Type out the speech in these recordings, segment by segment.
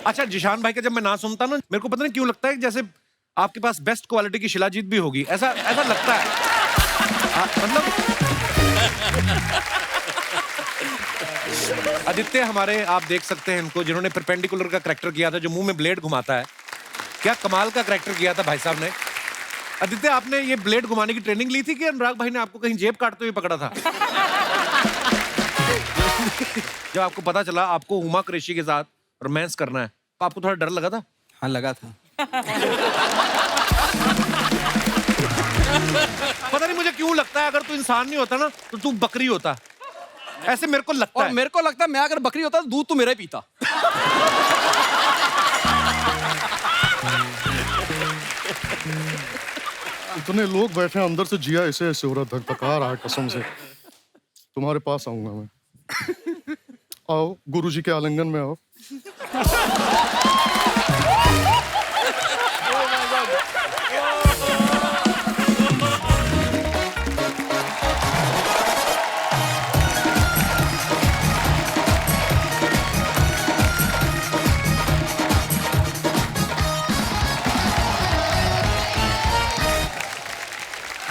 अच्छा, जिशान भाई का जब मैं ना सुनता ना, मेरे को पता नहीं क्यों लगता है कि जैसे आपके पास बेस्ट क्वालिटी की शिलाजीत भी होगी, ऐसा ऐसा लगता है। मतलब आदित्य हमारे, आप देख सकते हैं इनको, जिन्होंने परपेंडिकुलर का करैक्टर किया था, जो मुंह में ब्लेड घुमाता है। क्या कमाल का करैक्टर किया था भाई साहब ने। आदित्य, आपने ये ब्लेड घुमाने की ट्रेनिंग ली थी कि अनुराग भाई ने आपको कहीं जेब काटते हुए पकड़ा था? जब आपको पता चला आपको हुमा कुरैशी के साथ रोमांस करना है, तो आपको थोड़ा डर लगा था? हाँ, लगा था। पता नहीं मुझे क्यों लगता है, अगर तू इंसान नहीं होता ना तो तू बकरी होता। ऐसे मेरे को लगता और है। मेरे को लगता है मैं अगर बकरी होता तो दूध तो मेरा ही पीता। इतने लोग बैठे हैं, अंदर से जिया ऐसे ऐसे हो रहा, धक धका रहा है कसम से। तुम्हारे पास आऊंगा मैं। आओ गुरुजी के आलिंगन में आओ।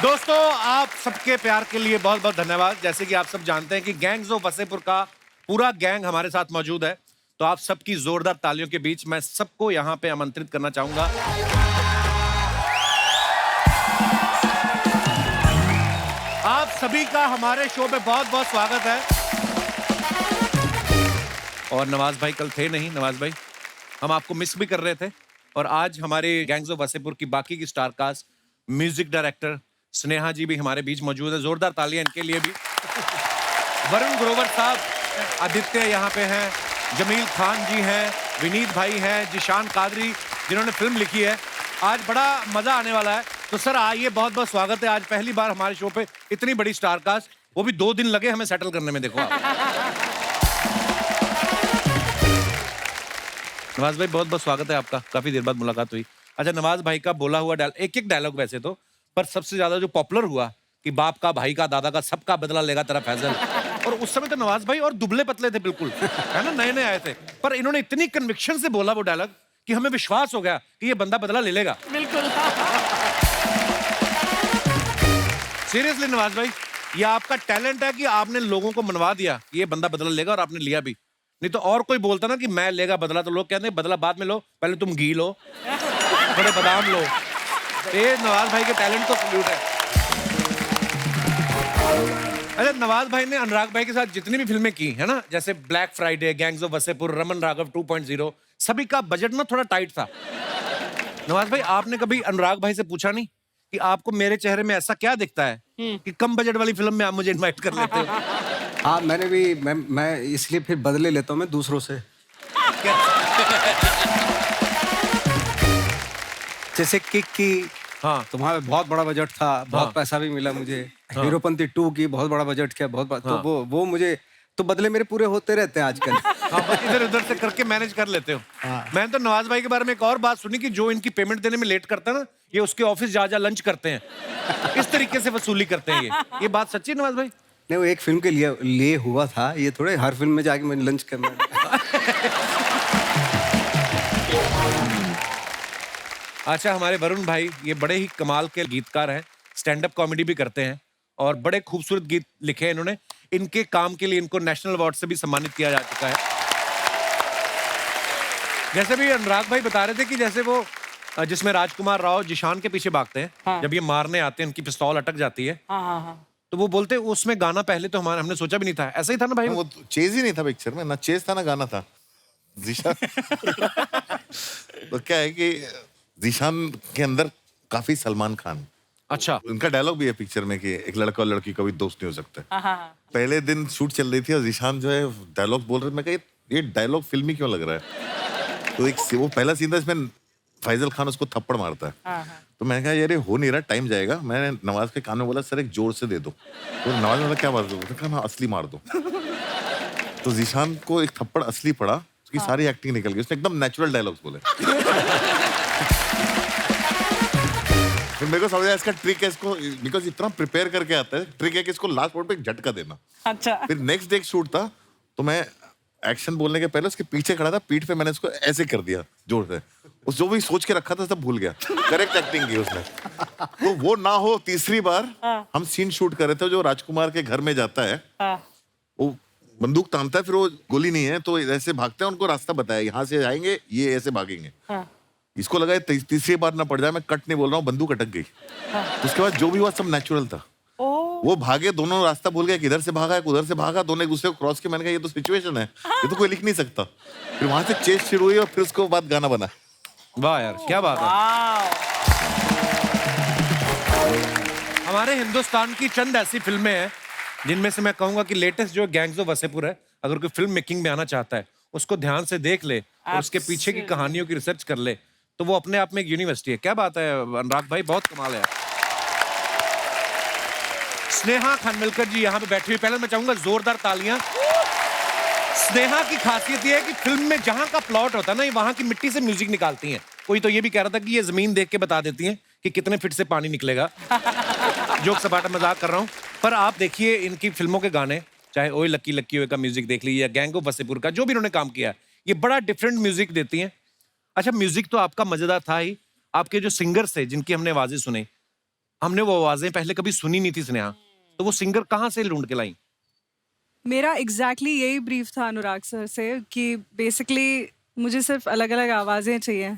दोस्तों, आप सबके प्यार के लिए बहुत बहुत धन्यवाद। जैसे कि आप सब जानते हैं कि गैंग्स ऑफ वसेपुर का पूरा गैंग हमारे साथ मौजूद है, तो आप सबकी जोरदार तालियों के बीच मैं सबको यहां पे आमंत्रित करना चाहूंगा। आप सभी का हमारे शो में बहुत बहुत स्वागत है। और नवाज भाई कल थे नहीं। नवाज भाई, हम आपको मिस भी कर रहे थे, और आज हमारे गैंग्स ऑफ वसेपुर की बाकी की star cast, music director Sneha ji भी हमारे बीच मौजूद है। जोरदार तालियां इनके लिए भी। वरुण ग्रोवर साहब, आदित्य यहाँ पे हैं, जमील खान जी हैं, विनीत भाई हैं, जिशान कादरी जिन्होंने फिल्म लिखी है। आज बड़ा मजा आने वाला है। तो सर आइए, बहुत बहुत स्वागत है। आज पहली बार हमारे शो पे इतनी बड़ी स्टार कास्ट, वो भी 2 दिन लगे हमें सेटल करने में। देखो आप। नवाज भाई, बहुत बहुत स्वागत है आपका। काफी देर बाद मुलाकात हुई। अच्छा, नवाज भाई का बोला हुआ एक एक डायलॉग वैसे तो, पर सबसे ज्यादा जो पॉपुलर हुआ कि बाप का, भाई का, दादा का, सबका बदला लेगा तेरा फैजल। और उस समय तो नवाज भाई और दुबले पतले थे बिल्कुल, है ना, नए नए आए थे, पर इन्होंने इतनी कन्विक्शन से बोला वो डायलॉग कि हमें विश्वास हो गया कि ये बंदा बदला ले लेगा। बिल्कुल। सीरियसली नवाज भाई, ये आपका टैलेंट है कि आपने लोगों को मनवा दिया कि ये बंदा बदला लेगा, और आपने लिया भी। नहीं तो और कोई बोलता ना कि मैं लेगा बदला, तो लोग कहते हैं बदला बाद में लो, पहले तुम घी लो, थोड़े बादाम लो। ये नवाज भाई के टैलेंट को सल्यूट है। अच्छा, नवाज भाई ने अनुराग भाई के साथ जितनी भी फिल्में की है ना, जैसे black Friday, gangs of Wasseypur, Raman Raghav 2.0, सभी का बजट ना थोड़ा टाइट था। नवाज भाई, आपने कभी अनुराग भाई से पूछा नहीं कि आपको मेरे चेहरे में ऐसा क्या दिखता है कि कम बजट वाली फिल्म में आप मुझे इनवाइट कर लेते हो? हाँ, मैंने भी मैं इसलिए फिर बदले लेता हूँ मैं दूसरों से। जैसे किक की, हाँ, तुम्हारा बहुत बड़ा बजट था, बहुत पैसा भी मिला मुझे। हीरोपंती 2 की बहुत बड़ा बजट किया, तो वो मुझे तो बदले मेरे पूरे होते रहते हैं आजकल। हाँ, बस इधर उधर से करके मैनेज कर लेते हो। मैंने तो नवाज भाई के बारे में एक और बात सुनी कि जो इनकी पेमेंट देने में लेट करता है ना, ये उसके ऑफिस जा लंच करते हैं, इस तरीके से वसूली करते हैं। ये बात सच्ची है नवाज भाई? नहीं, वो एक फिल्म के लिए हुआ था, ये थोड़े हर फिल्म में जाके मैंने लंच करना। अच्छा, हमारे वरुण भाई ये बड़े ही कमाल के गीतकार हैं, स्टैंड अप कॉमेडी भी करते हैं, और बड़े खूबसूरत गीत लिखे हैं इन्होंने। इनके काम के लिए इनको नेशनल अवार्ड से भी सम्मानित किया जा चुका है। जैसे भी अनुराग भाई बता रहे थे कि जैसे वो जिसमें राजकुमार राव जिशान के पीछे भागते हैं, हाँ। जब ये मारने आते हैं, उनकी पिस्तौल अटक जाती है, हाँ। तो वो बोलते उसमें गाना पहले तो हमने सोचा भी नहीं था। ऐसा ही था ना भाई? वो चेज ही नहीं था पिक्चर में, ना चेज था ना गाना था। जीशान तो क्या है कि जीशान के अंदर काफी सलमान खान। अच्छा, उनका डायलॉग भी है पिक्चर में कि एक लड़का और लड़की कभी दोस्त नहीं हो सकते। पहले दिन शूट चल रही थी और जीशान जो है डायलॉग बोल रहे थे। मैं कहा ये डायलॉग फिल्मी क्यों लग रहा है? तो एक वो पहला सीन था इसमें फैजल खान उसको थप्पड़ मारता है। तो मैंने कहा यार ये हो नहीं रहा, टाइम जाएगा। मैंने नवाज के कान में बोला सर एक जोर से दे दो। तो नवाज ने बोला क्या मार दो? मैंने कहा असली मार दो। तो जीशान को एक थप्पड़ असली पड़ा, उसकी सारी एक्टिंग निकल गई, उसने एकदम नेचुरल डायलॉग्स बोले। फिर मेरे को समझ आया इसका ट्रिक है, इसको बिकॉज इतना प्रिपेयर करके आता है, ट्रिक है कि इसको लास्ट मोड पे एक झटका देना। अच्छा। फिर नेक्स्ट डे शूट था, तो मैं एक्शन बोलने के पहले उसके पीछे खड़ा था, पीठ पे मैंने उसको ऐसे कर दिया जोर से। उस जो भी सोच के रखा था सब भूल गया। करेक्ट एक्टिंग की उसने। तो वो ना हो, तीसरी बार हम सीन शूट कर रहे थे जो राजकुमार के घर में जाता है, वो बंदूक तानता है, फिर वो गोली नहीं है तो ऐसे भागते हैं, उनको रास्ता बताया यहाँ से आएंगे, ये ऐसे भागेंगे। इसको लगा तीसरी बार ना पड़ जाए, मैं कट नहीं बोल रहा हूँ, बंदूक अटक गई। तो उसके बाद जो भी हुआ सब नेचुरल था। वो भागे, दोनों रास्ता भूल गए, किधर से भागा उधर से भागा, दोनों एक दूसरे को क्रॉस किया। मैंने कहा ये तो सिचुएशन है, ये तो कोई लिख नहीं सकता। फिर वहां से चेस शुरू हुई और फिर उसके बाद गाना बना। वाह यार, क्या बात है। हमारे हिंदुस्तान की चंद ऐसी फिल्में हैं जिनमें से मैं कहूंगा कि लेटेस्ट जो गैंग्स ऑफ वसेपुर है, अगर कोई फिल्म मेकिंग में आना चाहता है, उसको ध्यान से देख ले और उसके पीछे की कहानियों की रिसर्च कर ले, तो वो अपने आप में एक यूनिवर्सिटी है। क्या बात है अनुराग भाई, बहुत कमाल है। स्नेहा खानविलकर जी यहाँ पे बैठी हुई, पहले मैं चाहूंगा जोरदार तालियां। स्नेहा की खासियत ये है कि फिल्म में जहां का प्लॉट होता है ना, ये वहां की मिट्टी से म्यूजिक निकालती हैं। कोई तो ये भी कह रहा था कि ये जमीन देख के बता देती हैं कि कितने फीट से पानी निकलेगा। जोक सपाटा मजाक कर रहा हूं, पर आप देखिए इनकी फिल्मों के गाने, चाहे ओए लक्की लक्की ओए का म्यूजिक देख लीजिए या गैंग ऑफ वसेपुर का, जो भी इन्होंने काम किया है, ये बड़ा डिफरेंट म्यूजिक देती हैं। अच्छा, म्यूजिक तो आपका मजेदार था ही, आपके जो सिंगर्स थे जिनकी हमने आवाजें सुनी, हमने वो आवाजें पहले कभी सुनी नहीं थी स्नेहा, तो वो सिंगर कहाँ से ढूंढ के लाई? मेरा एग्जैक्टली यही ब्रीफ था अनुराग सर से कि बेसिकली मुझे सिर्फ अलग अलग आवाज़ें चाहिए,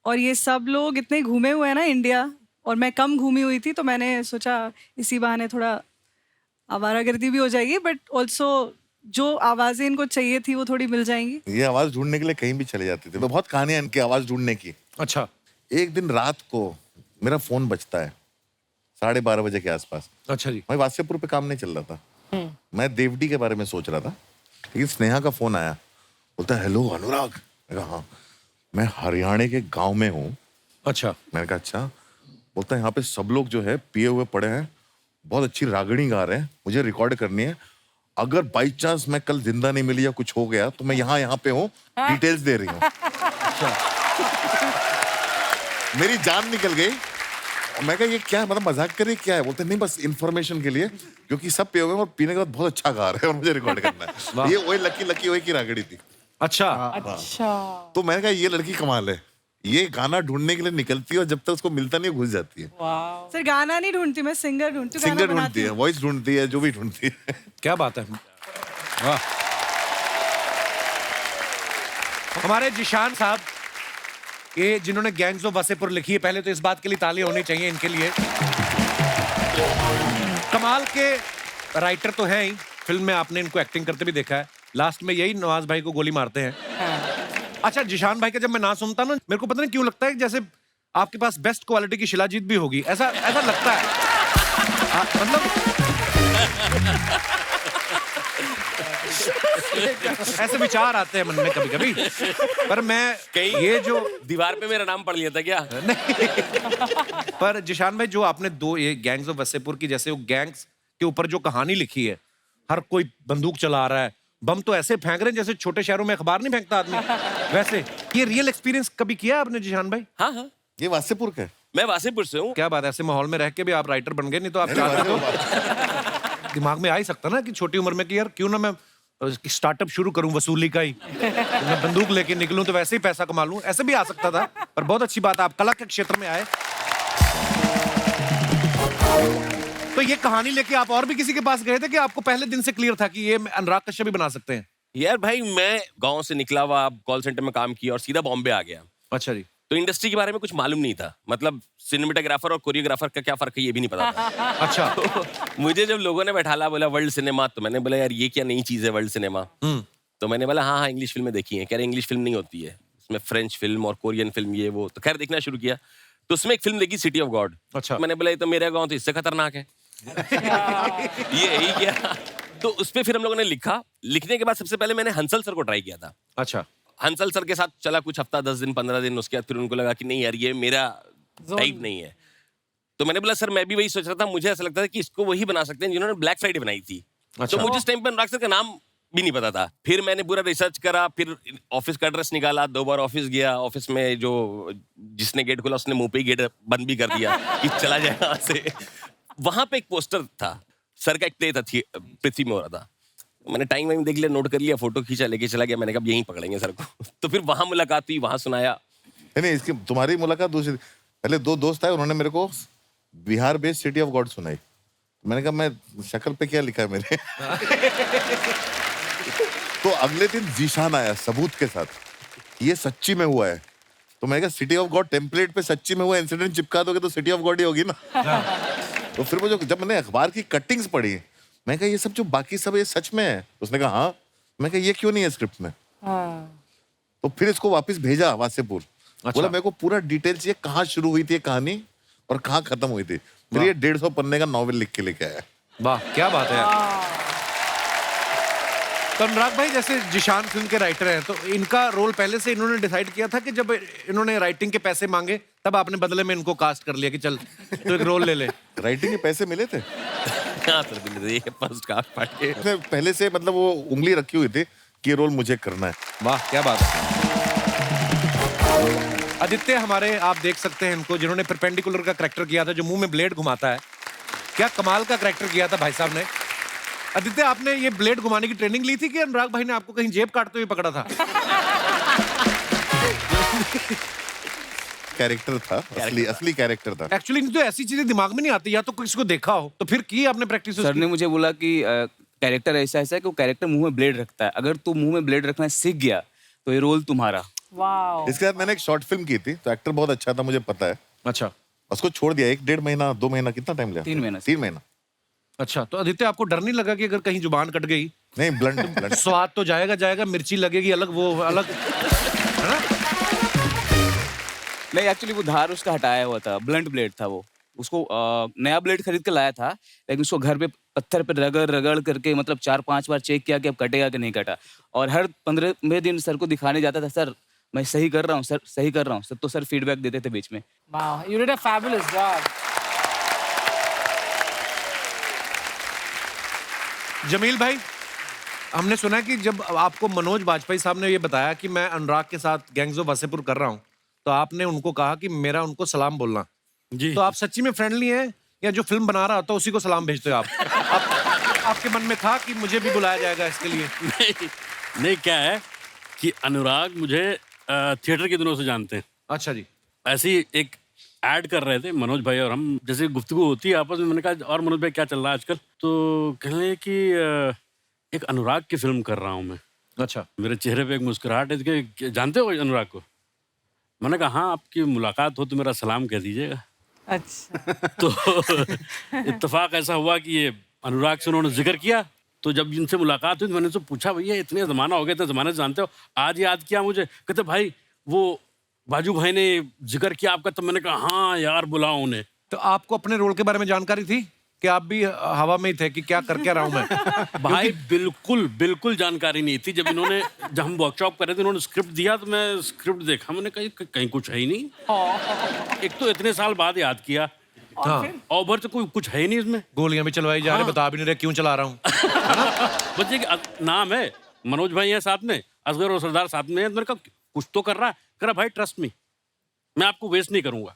और ये सब लोग इतने घूमे हुए हैं ना इंडिया, और मैं कम घूमी हुई थी, तो मैंने सोचा इसी बहाने थोड़ा आवारागर्दी भी हो जाएगी, बट ऑल्सो जो आवाज़ें इनको चाहिए थी वो थोड़ी मिल जाएंगी। ये आवाज ढूंढने के लिए कहीं भी चले जाते थे, तो बहुत कहानियां इनकी आवाज ढूंढने की। अच्छा। एक दिन रात को मेरा फोन बजता है 12:30 बजे के आसपास। अच्छा जी। भाई वासेपुर पे काम नहीं चल रहा था, मैं देवडी के बारे में सोच रहा था, लेकिन स्नेहा का फोन आया, बोलता है हेलो अनुराग। मैं कहा हाँ, मैं हरियाणा के गांव में हूँ। अच्छा। मैंने कहा अच्छा। बोलता है यहाँ पे सब लोग जो है पिए हुए पड़े हैं, बहुत अच्छी रागड़ी गा रहे हैं, मुझे रिकॉर्ड करनी है, अगर बाई चांस मैं कल जिंदा नहीं मिली या कुछ हो गया तो मैं यहाँ पे हूँ, डिटेल्स दे रही हूँ। मेरी जान निकल गई। मैं कहा ये क्या है, मतलब मजाक कर रही क्या है? बोलते नहीं बस इन्फॉर्मेशन के लिए, क्योंकि सब पिए हुए हैं और पीने के बाद बहुत अच्छा गा रहे हैं और मुझे रिकॉर्ड करना है। ये वही लकी लकी वही की रागड़ी थी। अच्छा। तो मैंने कहा ये लड़की कमाल है, ये गाना ढूंढने के लिए निकलती है और जब तक उसको मिलता नहीं घुस जाती है। सर गाना नहीं ढूंढती मैं, सिंगर ढूंढती हूँ, सिंगर गाना बनाती ढूंढती है, हूँ। वॉइस ढूंढती है, जो भी ढूंढती है। क्या बात है, वाह। हमारे जिशान साहब, ये जिन्होंने गैंग्स ऑफ वसेपुर लिखी है, पहले तो इस बात के लिए ताली होनी चाहिए इनके लिए। कमाल के राइटर तो हैं ही, फिल्म में आपने इनको एक्टिंग करते भी देखा है, लास्ट में यही नवाज भाई को गोली मारते हैं। अच्छा, जिशान भाई का जब मैं नाम सुनता ना, मेरे को पता नहीं क्यों लगता है कि जैसे आपके पास बेस्ट क्वालिटी की शिलाजीत भी होगी, ऐसा लगता है। मतलब ऐसे विचार आते हैं मन में कभी कभी, पर मैं कहीं ये जो दीवार पे मेरा नाम पढ़ लिया था क्या? नहीं। पर जिशान भाई, जो आपने दो ये गैंग्स ऑफ वसेपुर की, जैसे वो गैंग्स के ऊपर जो कहानी लिखी है, हर कोई बंदूक चला रहा है, बम तो ऐसे फेंक रहे हैं जैसे छोटे शहरों में अखबार नहीं फेंकता आदमी, वैसे ये रियल एक्सपीरियंस कभी किया आपने जिशान भाई? हाँ हाँ, ये वासेपुर का है। मैं वासेपुर से हूँ। क्या बात है, ऐसे माहौल में रह के भी आप राइटर बन गए, नहीं तो आप चाहते तो दिमाग में आ ही सकता ना कि छोटी उम्र में कि यार क्यों ना मैं स्टार्टअप शुरू करूं वसूली का ही, मैं बंदूक लेके निकलूं तो वैसे ही पैसा कमा लूं, ऐसे भी आ सकता था। पर बहुत अच्छी बात है आप कला के क्षेत्र में आए। तो ये कहानी लेके आप और भी किसी के पास गए थे कि आपको पहले दिन से क्लियर था कि ये अनुराग कश्यप भी बना सकते हैं? यार भाई, मैं गांव से निकला हुआ, कॉल सेंटर में काम किया और सीधा बॉम्बे आ गया। अच्छा जी। तो इंडस्ट्री के बारे में कुछ मालूम नहीं था, मतलब सिनेमेटोग्राफर और कोरियोग्राफर का क्या फर्क है ये भी नहीं पता था। अच्छा। तो मुझे जब लोगों ने बैठाला, बोला वर्ल्ड सिनेमा, तो मैंने बोला यार ये क्या नई चीज है वर्ल्ड सिनेमा। तो मैंने बोला हाँ हाँ इंग्लिश फिल्में देखी हैं। कह रहे इंग्लिश फिल्म नहीं होती है, उसमें फ्रेंच फिल्म और कोरियन फिल्म ये वो। तो खैर देखना शुरू किया, तो उसमें एक फिल्म देखी सिटी ऑफ गॉड। अच्छा। मैंने बोला ये तो मेरा गाँव तो इससे खतरनाक है। ये ही क्या। तो उस पर फिर हम लोगों ने लिखा। लिखने के बाद सबसे पहले मैंने हंसल सर को ट्राई किया था। अच्छा। हंसल सर के साथ चला कुछ हफ्ता, 10 दिन 15 दिन, उसके बाद फिर उनको लगा कि नहीं यार ये मेरा टाइप नहीं है। तो मैंने बोला सर मैं भी वही सोच रहा था, मुझे ऐसा लगता था कि इसको वही बना सकते हैं जिन्होंने ब्लैक फ्राइडे बनाई थी। अच्छा। तो मुझे इस टाइम पर अनुराग सर का नाम भी नहीं पता था। फिर मैंने पूरा रिसर्च करा, फिर ऑफिस का एड्रेस निकाला, 2 बार ऑफिस गया। ऑफिस में जो जिसने गेट खोला उसने मुंह पे ही गेट बंद भी कर दिया कि चला जाए यहाँ से। वहां पे एक पोस्टर था, सर का एक प्ले था, पृथ्वी में हो रहा था। मैंने टाइम वाइम देख लिया, नोट कर लिया, फोटो खींचा, लेके चला गया। मैंने कहा अब यहीं पकड़ेंगे सर को। तो फिर वहां मुलाकात हुई, वहां सुनाया। नहीं, इसकी तुम्हारी मुलाकात दूसरी। पहले 2 दोस्त आए, उन्होंने मेरे को Bihar based city of God सुनाई। मैंने कहा मैं शक्ल पे क्या लिखा है मेरे। तो अगले दिन जीशान आया सबूत के साथ, ये सच्ची में हुआ है। तो मैंने कहा सिटी ऑफ गॉड टेम्पलेट पे सच्ची में हुआ इंसिडेंट चिपका दोगे तो सिटी ऑफ गॉड ही होगी ना। तो फिर वो जब मैंने अखबार की कटिंग्स पढ़ी, मैं कहा ये सब जो बाकी सब ये सच में है। उसने कहा हाँ। मैं कहा ये क्यों नहीं है स्क्रिप्ट में। तो फिर इसको वापस भेजा वासेपुर। बोला मेरे को पूरा डिटेल चाहिए, कहाँ शुरू हुई थी ये कहानी और कहाँ खत्म हुई थी। फिर ये 150 पन्ने का नॉवेल लिख के लेके आया। वाह, क्या बात है। तो अनुराग भाई, जैसे जिशान फिल्म के राइटर हैं, तो इनका रोल पहले से इन्होंने डिसाइड किया था कि जब इन्होंने राइटिंग के पैसे मांगे तब आपने बदले में इनको कास्ट कर लिया कि चल तो एक रोल ले ले? राइटिंग के पैसे मिले थे। हाँ सर, मिले थे, फर्स्ट कास्ट पार्ट के। उसने पहले से मतलब वो उंगली रखी हुई थी कि ये रोल मुझे करना है। वाह, क्या बात है। आदित्य हमारे, आप देख सकते हैं इनको, जिन्होंने परपेंडिकुलर का करैक्टर किया था, जो मुंह में ब्लेड घुमाता है। क्या कमाल का करैक्टर किया था भाई साहब ने। आदित्य, आपने ये ब्लेड घुमाने की ट्रेनिंग ली थी कि अनुराग भाई ने आपको कहीं जेब काटते हुए पकड़ा था? कैरेक्टर था, असली कैरेक्टर था। एक्चुअली तो ऐसी चीजें दिमाग में नहीं आती, या तो किसी को देखा हो तो फिर की आपने प्रैक्टिस? सर ने मुझे बोला कि कैरेक्टर ऐसा है कि वो कैरेक्टर मुंह में ब्लेड रखता है, अगर तू मुंह में ब्लेड रखना सीख गया तो ये रोल तुम्हारा। इसके बाद मैंने एक शॉर्ट फिल्म की थी, तो एक्टर बहुत अच्छा था, मुझे पता है। अच्छा। उसको छोड़ दिया 1-1.5 महीना 2 महीना, कितना टाइम लिया? 3 महीना। 3 महीना। अच्छा, तो आदित्य आपको डर नहीं लगा कि अगर कहीं जुबान कट गई? नहीं, ब्लंट स्वाद तो जाएगा, मिर्ची लगेगी अलग, वो अलग, है ना? नहीं, एक्चुअली वो धार उसका हटाया हुआ था, ब्लंट ब्लेड था वो। उसको नया ब्लेड खरीद के लाया था, लेकिन उसको घर पे पत्थर पे रगड़ करके मतलब 4-5 बार चेक किया कि अब कटेगा कि नहीं कटा। और हर 15वें दिन सर को दिखाने जाता था, सर मैं सही कर रहा हूँ, सर सही कर रहा हूँ सर। तो सर फीडबैक देते थे बीच में। Wow, you did a fabulous job. Jameel भाई, हमने सुना कि जब आपको मनोज बाजपेयी साहब ने ये बताया कि मैं अनुराग के साथ गैंग्स ऑफ वासेपुर कर रहा हूँ, तो आपने उनको कहा कि मेरा उनको सलाम बोलना जी। तो आप सच्ची में फ्रेंडली हैं या जो फिल्म बना रहा होता है उसी को सलाम भेजते हो आप? आपके मन में था कि मुझे भी बुलाया जाएगा इसके लिए? नहीं, क्या है कि अनुराग मुझे थिएटर के दिनों से जानते हैं। अच्छा जी। ऐसे ही एक ऐड कर रहे थे मनोज भाई और हम, जैसे गुफ्तगू होती है आपस में। मैंने कहा और मनोज भाई क्या चल रहा है आजकल? तो कहने लगे कि एक अनुराग की फिल्म कर रहा हूँ मैं। अच्छा। मेरे चेहरे पे एक मुस्कुराहट है कि जानते हो अनुराग को? मैंने कहा हाँ, आपकी मुलाकात हो तो मेरा सलाम कह दीजिएगा। अच्छा। तो इत्तेफाक ऐसा हुआ कि ये अनुराग से उन्होंने जिक्र किया। तो जब इनसे मुलाकात हुई तो मैंने उनसे पूछा, भैया इतने ज़माना हो गया, इतने ज़माने से जानते हो, आज याद किया मुझे? कहते भाई वो बाजू भाई ने जिक्र किया आपका। तो मैंने कहा हाँ यार, बुलाओ उन्हें। तो आपको अपने रोल के बारे में जानकारी थी कि आप भी हवा में ही थे कि क्या कर क्या रहा हूं मैं? भाई बिल्कुल जानकारी नहीं थी। जब हम वर्कशॉप कर रहे थे, उन्होंने स्क्रिप्ट दिया तो मैं स्क्रिप्ट देखा, मैंने कहा कहीं कुछ है ही नहीं। एक तो इतने साल बाद याद किया, और उधर तो कोई कुछ है ही नहीं इसमें। गोलियां भी चलवाई जा रही, बता भी नहीं रहे क्यों चला रहा हूँ। बच्चे नाम है, मनोज भाई है साथ में, असगर और सरदार साथ में है। मैंने कहा कुछ तो कर रहा है। कह रहा भाई ट्रस्ट मी, मैं आपको वेस्ट नहीं करूंगा।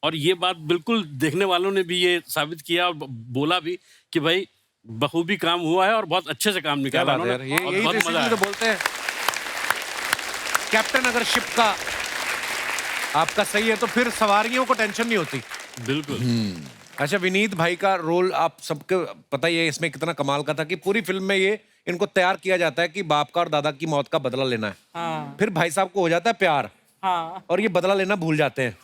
और ये बात बिल्कुल देखने वालों ने भी ये साबित किया और बोला भी कि भाई बखूबी काम हुआ है और बहुत अच्छे से काम निकाला उन्होंने। यही तो बोलते हैं, कैप्टन अगर शिप का आपका सही है तो फिर सवारियों को टेंशन नहीं होती। बिल्कुल। अच्छा, विनीत भाई का रोल आप सबको पता ही है इसमें कितना कमाल का था कि पूरी फिल्म में ये इनको तैयार किया जाता है कि बाप का और दादा की मौत का बदला लेना है। हाँ। फिर भाई साहब को हो जाता है प्यार। हाँ। और ये बदला लेना भूल जाते हैं।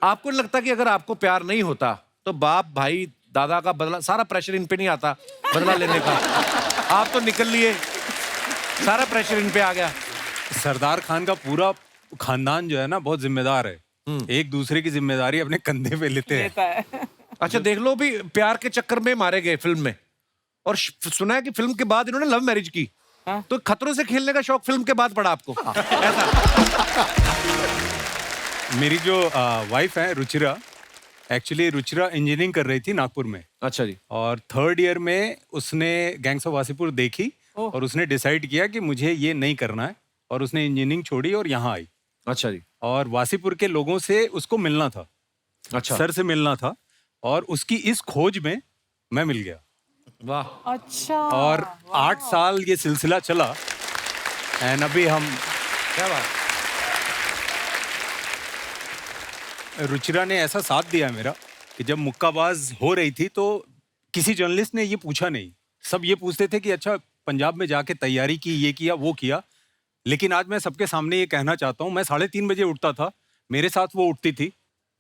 आपको नहीं लगता कि अगर आपको प्यार नहीं होता तो बाप भाई दादा का बदला, सारा प्रेशर इन पे नहीं आता बदला लेने का? आप तो निकल लिए, सारा प्रेशर इन पे आ गया। सरदार खान का पूरा खानदान जो है ना बहुत जिम्मेदार है, एक दूसरे की जिम्मेदारी अपने कंधे पे लेते हैं। अच्छा, देख लो भी प्यार के चक्कर में मारे गए फिल्म में, और सुना है कि फिल्म के बाद इन्होंने लव मैरिज की। तो खतरों से खेलने का शौक फिल्म के बाद पड़ा आपको? ऐसा? मेरी जो वाइफ है रुचिरा, एक्चुअली रुचिरा इंजीनियरिंग कर रही थी नागपुर में। अच्छा जी। और 3rd ईयर में उसने गैंग्स ऑफ वासेपुर देखी और उसने डिसाइड किया कि मुझे ये नहीं करना है, और उसने इंजीनियरिंग छोड़ी और यहाँ आई। अच्छा जी। और वासेपुर के लोगों से उसको मिलना था। अच्छा। सर से मिलना था, और उसकी इस खोज में मैं मिल गया। वाह। अच्छा और 8 साल ये सिलसिला चला एंड अभी हम क्या बात। रुचिरा ने ऐसा साथ दिया मेरा कि जब मुक्काबाज हो रही थी तो किसी जर्नलिस्ट ने ये पूछा नहीं। सब ये पूछते थे कि अच्छा पंजाब में जाके तैयारी की, ये किया वो किया। लेकिन आज मैं सबके सामने ये कहना चाहता हूँ, मैं 3:30 बजे उठता था, मेरे साथ वो उठती थी।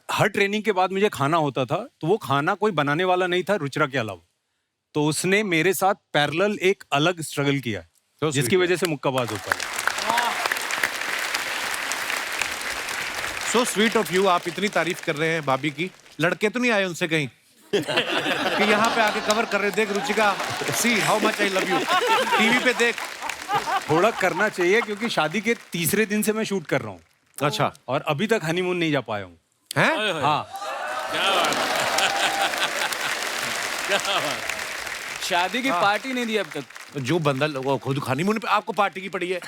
हर ट्रेनिंग के बाद मुझे खाना होता था, तो वो खाना कोई बनाने वाला नहीं था रुचिरा के अलावा। तो उसने मेरे साथ पैरेलल एक अलग स्ट्रगल किया जिसकी वजह से मुक्काबाज हो पाया। So sweet of you. आप इतनी तारीफ कर रहे हैं भाभी की, लड़के तो नहीं आए उनसे कहीं कि यहाँ पे आके कवर कर रहे, देख Ruchika, see how much I love you, TV पे देख। थोड़ा करना चाहिए क्योंकि शादी के तीसरे दिन से मैं शूट कर रहा हूँ। अच्छा। और अभी तक हनीमून नहीं जा पाया हूँ। हैं? हाँ, शादी की पार्टी नहीं दी अब तक। जो बंदा वो खुद हनीमून पे आपको पार्टी की पड़ी है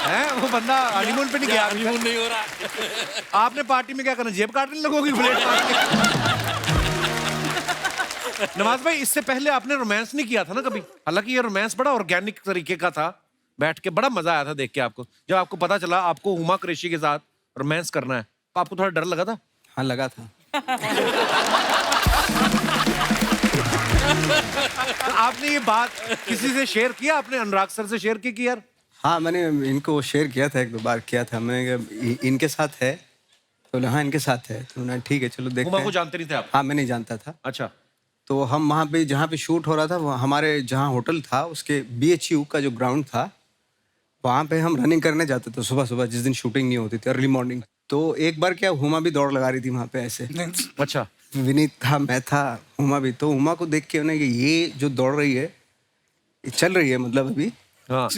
हैं? वो बंदा हनीमून पे नहीं गया। हनीमून नहीं हो रहा। आपने पार्टी में क्या करना, जेब काटने लगोगी प्लेट मार के? नवाज भाई, इससे पहले आपने रोमांस नहीं किया था ना कभी? हालांकि ये रोमांस बड़ा ऑर्गेनिक तरीके का था, बैठ के बड़ा मजा आया था देख के आपको। जब आपको पता चला आपको हुमा कुरैशी के साथ रोमांस करना है तो आपको थोड़ा डर लगा था? हाँ लगा था। तो आपने ये बात किसी से शेयर किया? आपने अनुराग सर से शेयर की कि यार? हाँ, मैंने इनको शेयर किया था, 1-2 बार किया था। मैंने कहा इनके साथ है, तो बोले हाँ इनके साथ है। तो उन्होंने ठीक है चलो देखते हुमा हैं। को जानते नहीं थे आप? हाँ, मैं नहीं जानता था। अच्छा। तो हम वहाँ पे जहाँ पे शूट हो रहा था, हमारे जहाँ होटल था उसके BHU का जो ग्राउंड था, वहाँ पे हम रनिंग करने जाते थे सुबह सुबह, जिस दिन शूटिंग नहीं होती थी, अर्ली मॉर्निंग। तो एक बार क्या, हुमा भी दौड़ लगा रही थी वहाँ पे ऐसे। अच्छा। विनीत था, मैं था, हुमा भी। तो हुमा को देख के उन्हें कि ये जो दौड़ रही है, ये चल रही है मतलब अभी। हाँ।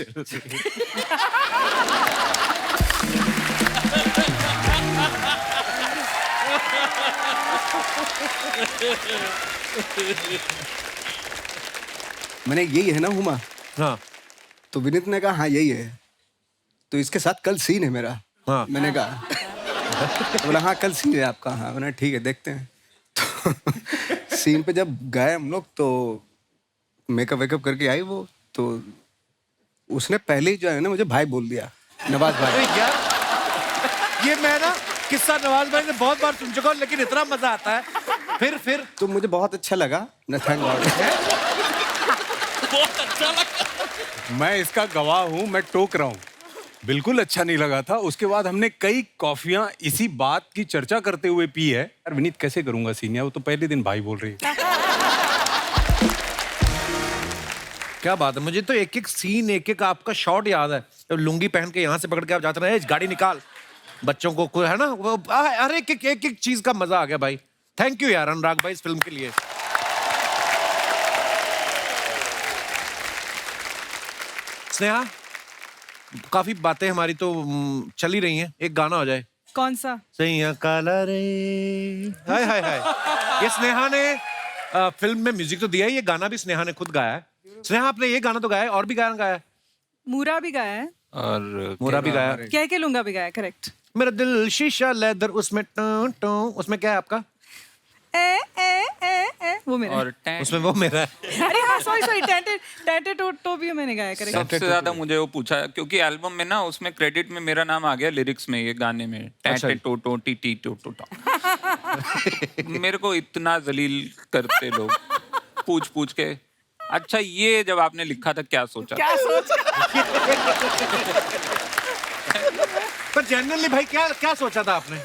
मैंने यही है ना हुमा? हाँ। तो विनीत ने कहा हाँ यही है। तो इसके साथ कल सीन है मेरा। हाँ। मैंने कहा तो बोला हाँ कल सीन है आपका। हाँ, मैंने ठीक है देखते हैं। तो सीन पे जब गए हम लोग तो मेकअप वेकअप करके आई वो, तो उसने पहले ही जो है ना मुझे भाई बोल दिया, नवाज भाई। अरे यार, ये मैं ना किस्सा नवाज भाई ने बहुत बार सुन चुका हूँ, लेकिन इतना मजा आता है। फिर तो मुझे बहुत अच्छा लगा न, थैंक गॉड। बहुत अच्छा लगा। मैं इसका गवाह हूँ, मैं टोक रहा हूँ, बिल्कुल अच्छा नहीं लगा था। उसके बाद हमने कई कॉफियां इसी बात की चर्चा करते हुए पी है। यार विनीत कैसे करूंगा सीनियर, वो तो पहले दिन भाई बोल रही है। क्या बात है, मुझे तो एक एक सीन, एक एक आपका शॉट याद है। जब लुंगी पहन के यहाँ से पकड़ के आप जाते रहे, गाड़ी निकाल, बच्चों को कोई है ना, वो हर एक चीज का मजा आ गया भाई। थैंक यू यार अनुराग भाई इस फिल्म के लिए। स्नेहा, काफी बातें हमारी तो चल ही रही हैं, एक गाना हो जाए। कौन सा? सैया काला रे, हाय हाय हाय। ये स्नेहा ने फिल्म में म्यूजिक तो दिया है, ये गाना भी स्नेहा ने खुद गाया है। स्नेहा, आपने ये गाना तो गाया है, और भी गाना गाया है? मूरा भी गाया है और मोरा भी गाया, कह के लूंगा भी गाया, करेक्ट। मेरा दिल शीशा लेदर, उसमें टों टों, उसमें क्या है आपका? ए ए ए ए वो मेरा और उसमें वो मेरा है। अरे हाँ सॉरी टैटे टो भी मैंने गाया, करेक्ट। सबसे ज्यादा मुझे वो पूछा क्योंकि एल्बम में ना उसमें क्रेडिट में मेरा नाम आ गया लिरिक्स में, ये गाने में टैटे टो टो टी टी टो टो टो। मेरे को इतना जलील करते लोग पूछ पूछ के। अच्छा, ये जब आपने लिखा था क्या सोचा? क्या सोच? पर जनरली भाई क्या क्या सोचा था आपने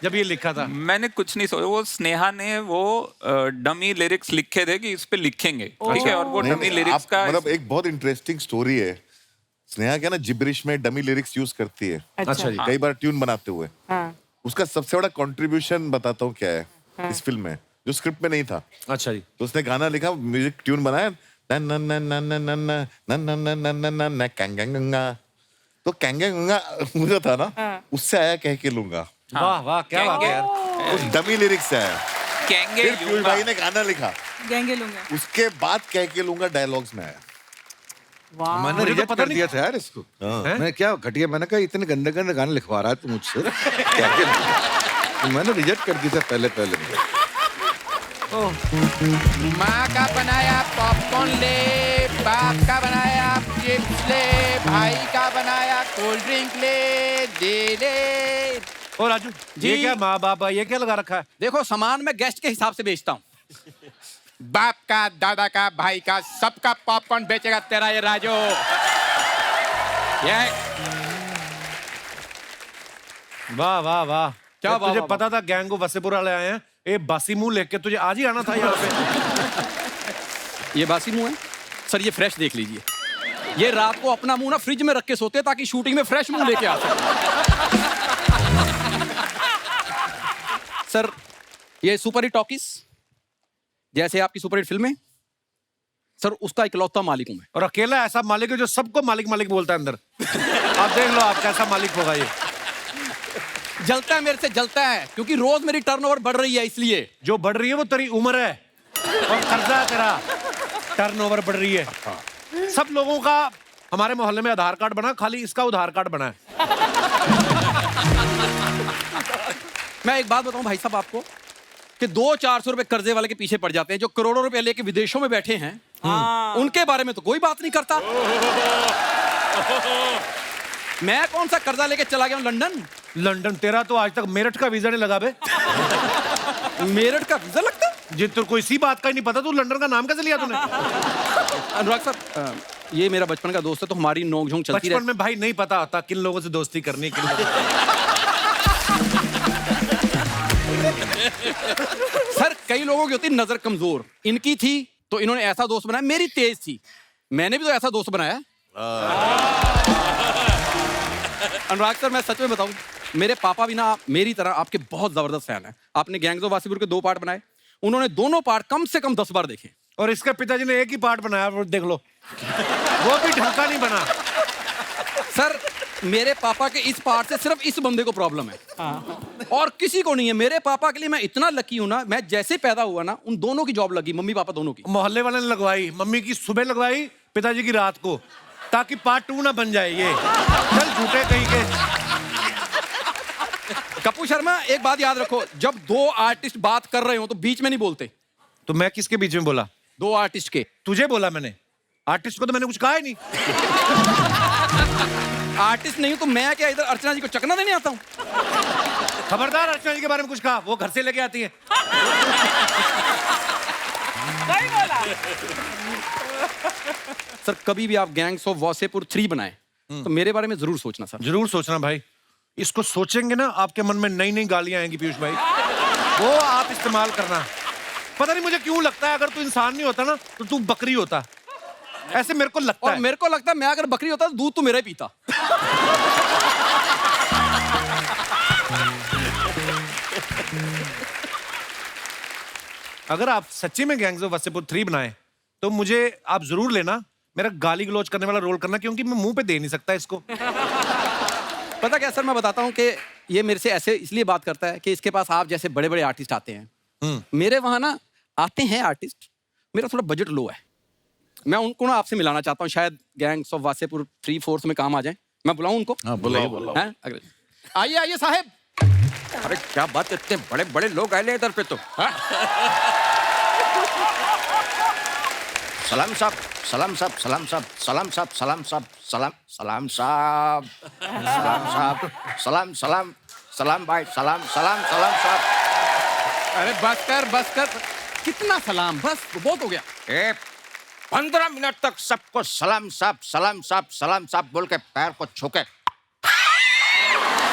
जब ये लिखा था? मैंने कुछ नहीं सोचा, वो स्नेहा ने वो डमी लिरिक्स लिखे थे कि इस पे लिखेंगे, ठीक है, और वो डमी लिरिक्स का मतलब एक बहुत इंटरेस्टिंग स्टोरी है। स्नेहा क्या ना जिब्रिश में डमी लिरिक्स यूज करती है। अच्छा जी। कई बार ट्यून बनाते हुए। हाँ। उसका सबसे बड़ा कंट्रीब्यूशन बताता हूँ क्या है इस फिल्म में, जो स्क्रिप्ट में नहीं था। अच्छा जी। तो उसने गाना लिखा, म्यूजिक ट्यून बनाया, न न न न न न न न न न न न न कैंगंगा। तो कैंगंगा मुझे था ना, उससे आया कह के लूंगा। वाह वाह, क्या बात है यार। उस डमी लिरिक्स से आया। कहेंगे फिर पीयूष भाई ने गाना लिखा, गैंगे लूंगा। उसके बाद कह के लूंगा डायलॉग्स में आया। मैंने मुझे तो रिजेक्ट पता कर नहीं- दिया था यार इसको। हैं? मैं क्या घटिया, मैंने कहा इतने गंदे गंदे गाने लिखवा रहा है तू मुझसे। क्या क्या? तो मैंने रिजेक्ट कर दिया था पहले। माँ का बनाया पॉपकॉर्न ले, बाप का बनाया चिप्स ले, भाई का बनाया कोल्ड ड्रिंक ले, दे ले। ओ राजू जी। ये क्या माँ बाप ये क्या लगा रखा है? देखो सामान मैं गेस्ट के हिसाब से बेचता हूँ। बाप का, दादा का, भाई का, सबका पॉपकॉर्न बेचेगा तेरा ये राजू। ये वाह वाह वाह, क्या वाह, तुझे वाह, पता था गैंग ऑफ वसेपुर वाले आए हैं? ए बासी मुंह लेके तुझे आज ही आना था यहाँ पे। ये बासी मुंह है सर, ये फ्रेश देख लीजिए। ये रात को अपना मुंह ना फ्रिज में रख के सोते हैं ताकि शूटिंग में फ्रेश मुंह लेके आ सके। सर ये सुपर हिट टॉकीज जैसे आपकी सुपर हिट फिल्में, सर उसका इकलौता मालिक हूं मैं। और अकेला ऐसा मालिक है जो सबको मालिक मालिक बोलता है अंदर। आप देख लो आप कैसा मालिक होगा ये। जलता है मेरे से, जलता है क्योंकि रोज मेरी टर्नओवर बढ़ रही है, इसलिए। जो बढ़ रही है वो तेरी उम्र है और कर्जा है तेरा, टर्नओवर बढ़ रही है। सब लोगों का हमारे मोहल्ले में आधार कार्ड बना, खाली इसका उधार कार्ड बना है। मैं एक बात बताऊं भाई साहब आपको कि 200-400 रुपए कर्जे वाले के पीछे पड़ जाते हैं, जो करोड़ों रुपए लेके विदेशों में बैठे हैं। उनके बारे में तो कोई बात नहीं करता। मैं कौन सा कर्जा लेके चला गया हूं लंदन? लंदन तेरा तो आज तक मेरठ का वीजा नहीं लगा बे। मेरठ का वीजा लगता? जिन तो कोई सी बात का ही नहीं पता, तू लंदन का नाम कैसे लिया तूने? अनुराग साहब ये मेरा बचपन का दोस्त है, तो हमारी नोक-झोंक चलती रहती। बचपन में भाई नहीं पता होता किन लोगों से दोस्ती करनी, किन लोगों सर कई लोगों की होती नजर कमजोर, इनकी थी तो इन्होंने ऐसा दोस्त बनाया। मेरी तेज थी, मैंने भी तो ऐसा दोस्त बनाया। अनुराग सर मैं सच में बताऊं, मेरे पापा भी ना मेरी तरह आपके बहुत जबरदस्त फैन है। आपने गैंग्स ऑफ वासेपुर के 2 पार्ट बनाए, उन्होंने दोनों पार्ट कम से कम 10 बार देखे। और इसके पिताजी ने एक ही पार्ट बनाया, वो देख लो, वो भी ढंग का नहीं बना। सर मेरे पापा के इस पार्ट से सिर्फ इस बंदे को प्रॉब्लम है, और किसी को नहीं है। मेरे पापा के लिए मैं इतना लकी हूं ना, मैं जैसे पैदा हुआ ना उन दोनों की जॉब लगी, मम्मी पापा दोनों की। मोहल्ले वाले ने लगवाई, मम्मी की सुबह लगवाई, पिताजी की रात को, ताकि पार्ट 2 ना बन जाए ये। चल झूठे कहीं के। कपूर शर्मा एक बात याद रखो, जब 2 आर्टिस्ट बात कर रहे हो तो बीच में नहीं बोलते। तो मैं किसके बीच में बोला? 2 आर्टिस्ट के। तुझे बोला मैंने, आर्टिस्ट को तो मैंने कुछ कहा ही नहीं। आर्टिस्ट नहीं हूं तो मैं क्या इधर अर्चना जी को चकना देने आता हूं? खबरदार अर्चना जी के बारे में कुछ कहा, वो घर से लेके आती है। सही बोला। सर कभी भी आप गैंग्स ऑफ वासेपुर 3 बनाए तो मेरे बारे में जरूर सोचना सर। जरूर सोचना भाई, इसको सोचेंगे ना आपके मन में नई नई गालियां आएंगी पीयूष भाई, वो आप इस्तेमाल करना। पता नहीं मुझे क्यों लगता है अगर तू इंसान नहीं होता ना तो तू बकरी होता, ऐसे मेरे को लगता और है। मेरे को लगता है मैं अगर बकरी होता तो दूध तो मेरा ही पीता। अगर आप सच्ची में गैंग्स ऑफ वासेपुर 3 बनाए तो मुझे आप जरूर लेना, मेरा गाली गलौज करने वाला रोल करना, क्योंकि मैं मुंह पे दे नहीं सकता इसको। पता क्या सर, मैं बताता हूँ कि ये मेरे से ऐसे इसलिए बात करता है कि इसके पास आप जैसे बड़े बड़े आर्टिस्ट आते हैं। मेरे वहां ना आते हैं आर्टिस्ट, मेरा थोड़ा बजट लो है। मैं उनको ना आपसे मिलाना चाहता हूँ, शायद गैंग्स ऑफ वासेपुर 3-4 में काम आ जाए। मैं बुलाऊं उनको? हैं? आइए आइए साहब। अरे क्या बात, इतने बड़े बड़े लोग आए इधर पे तो। सलाम साहब, सलाम साहब, सलाम साहब, सलाम साहब, सलाम साहब, सलाम सलाम साहब, सलाम साहब, सलाम सलाम सलाम भाई, सलाम सलाम सलाम साहब। अरे बस कर, कितना सलाम, बस बहुत हो गया। 15 मिनट तक सबको सलाम साहब, सलाम साहब, सलाम साहब बोल के पैर को छूके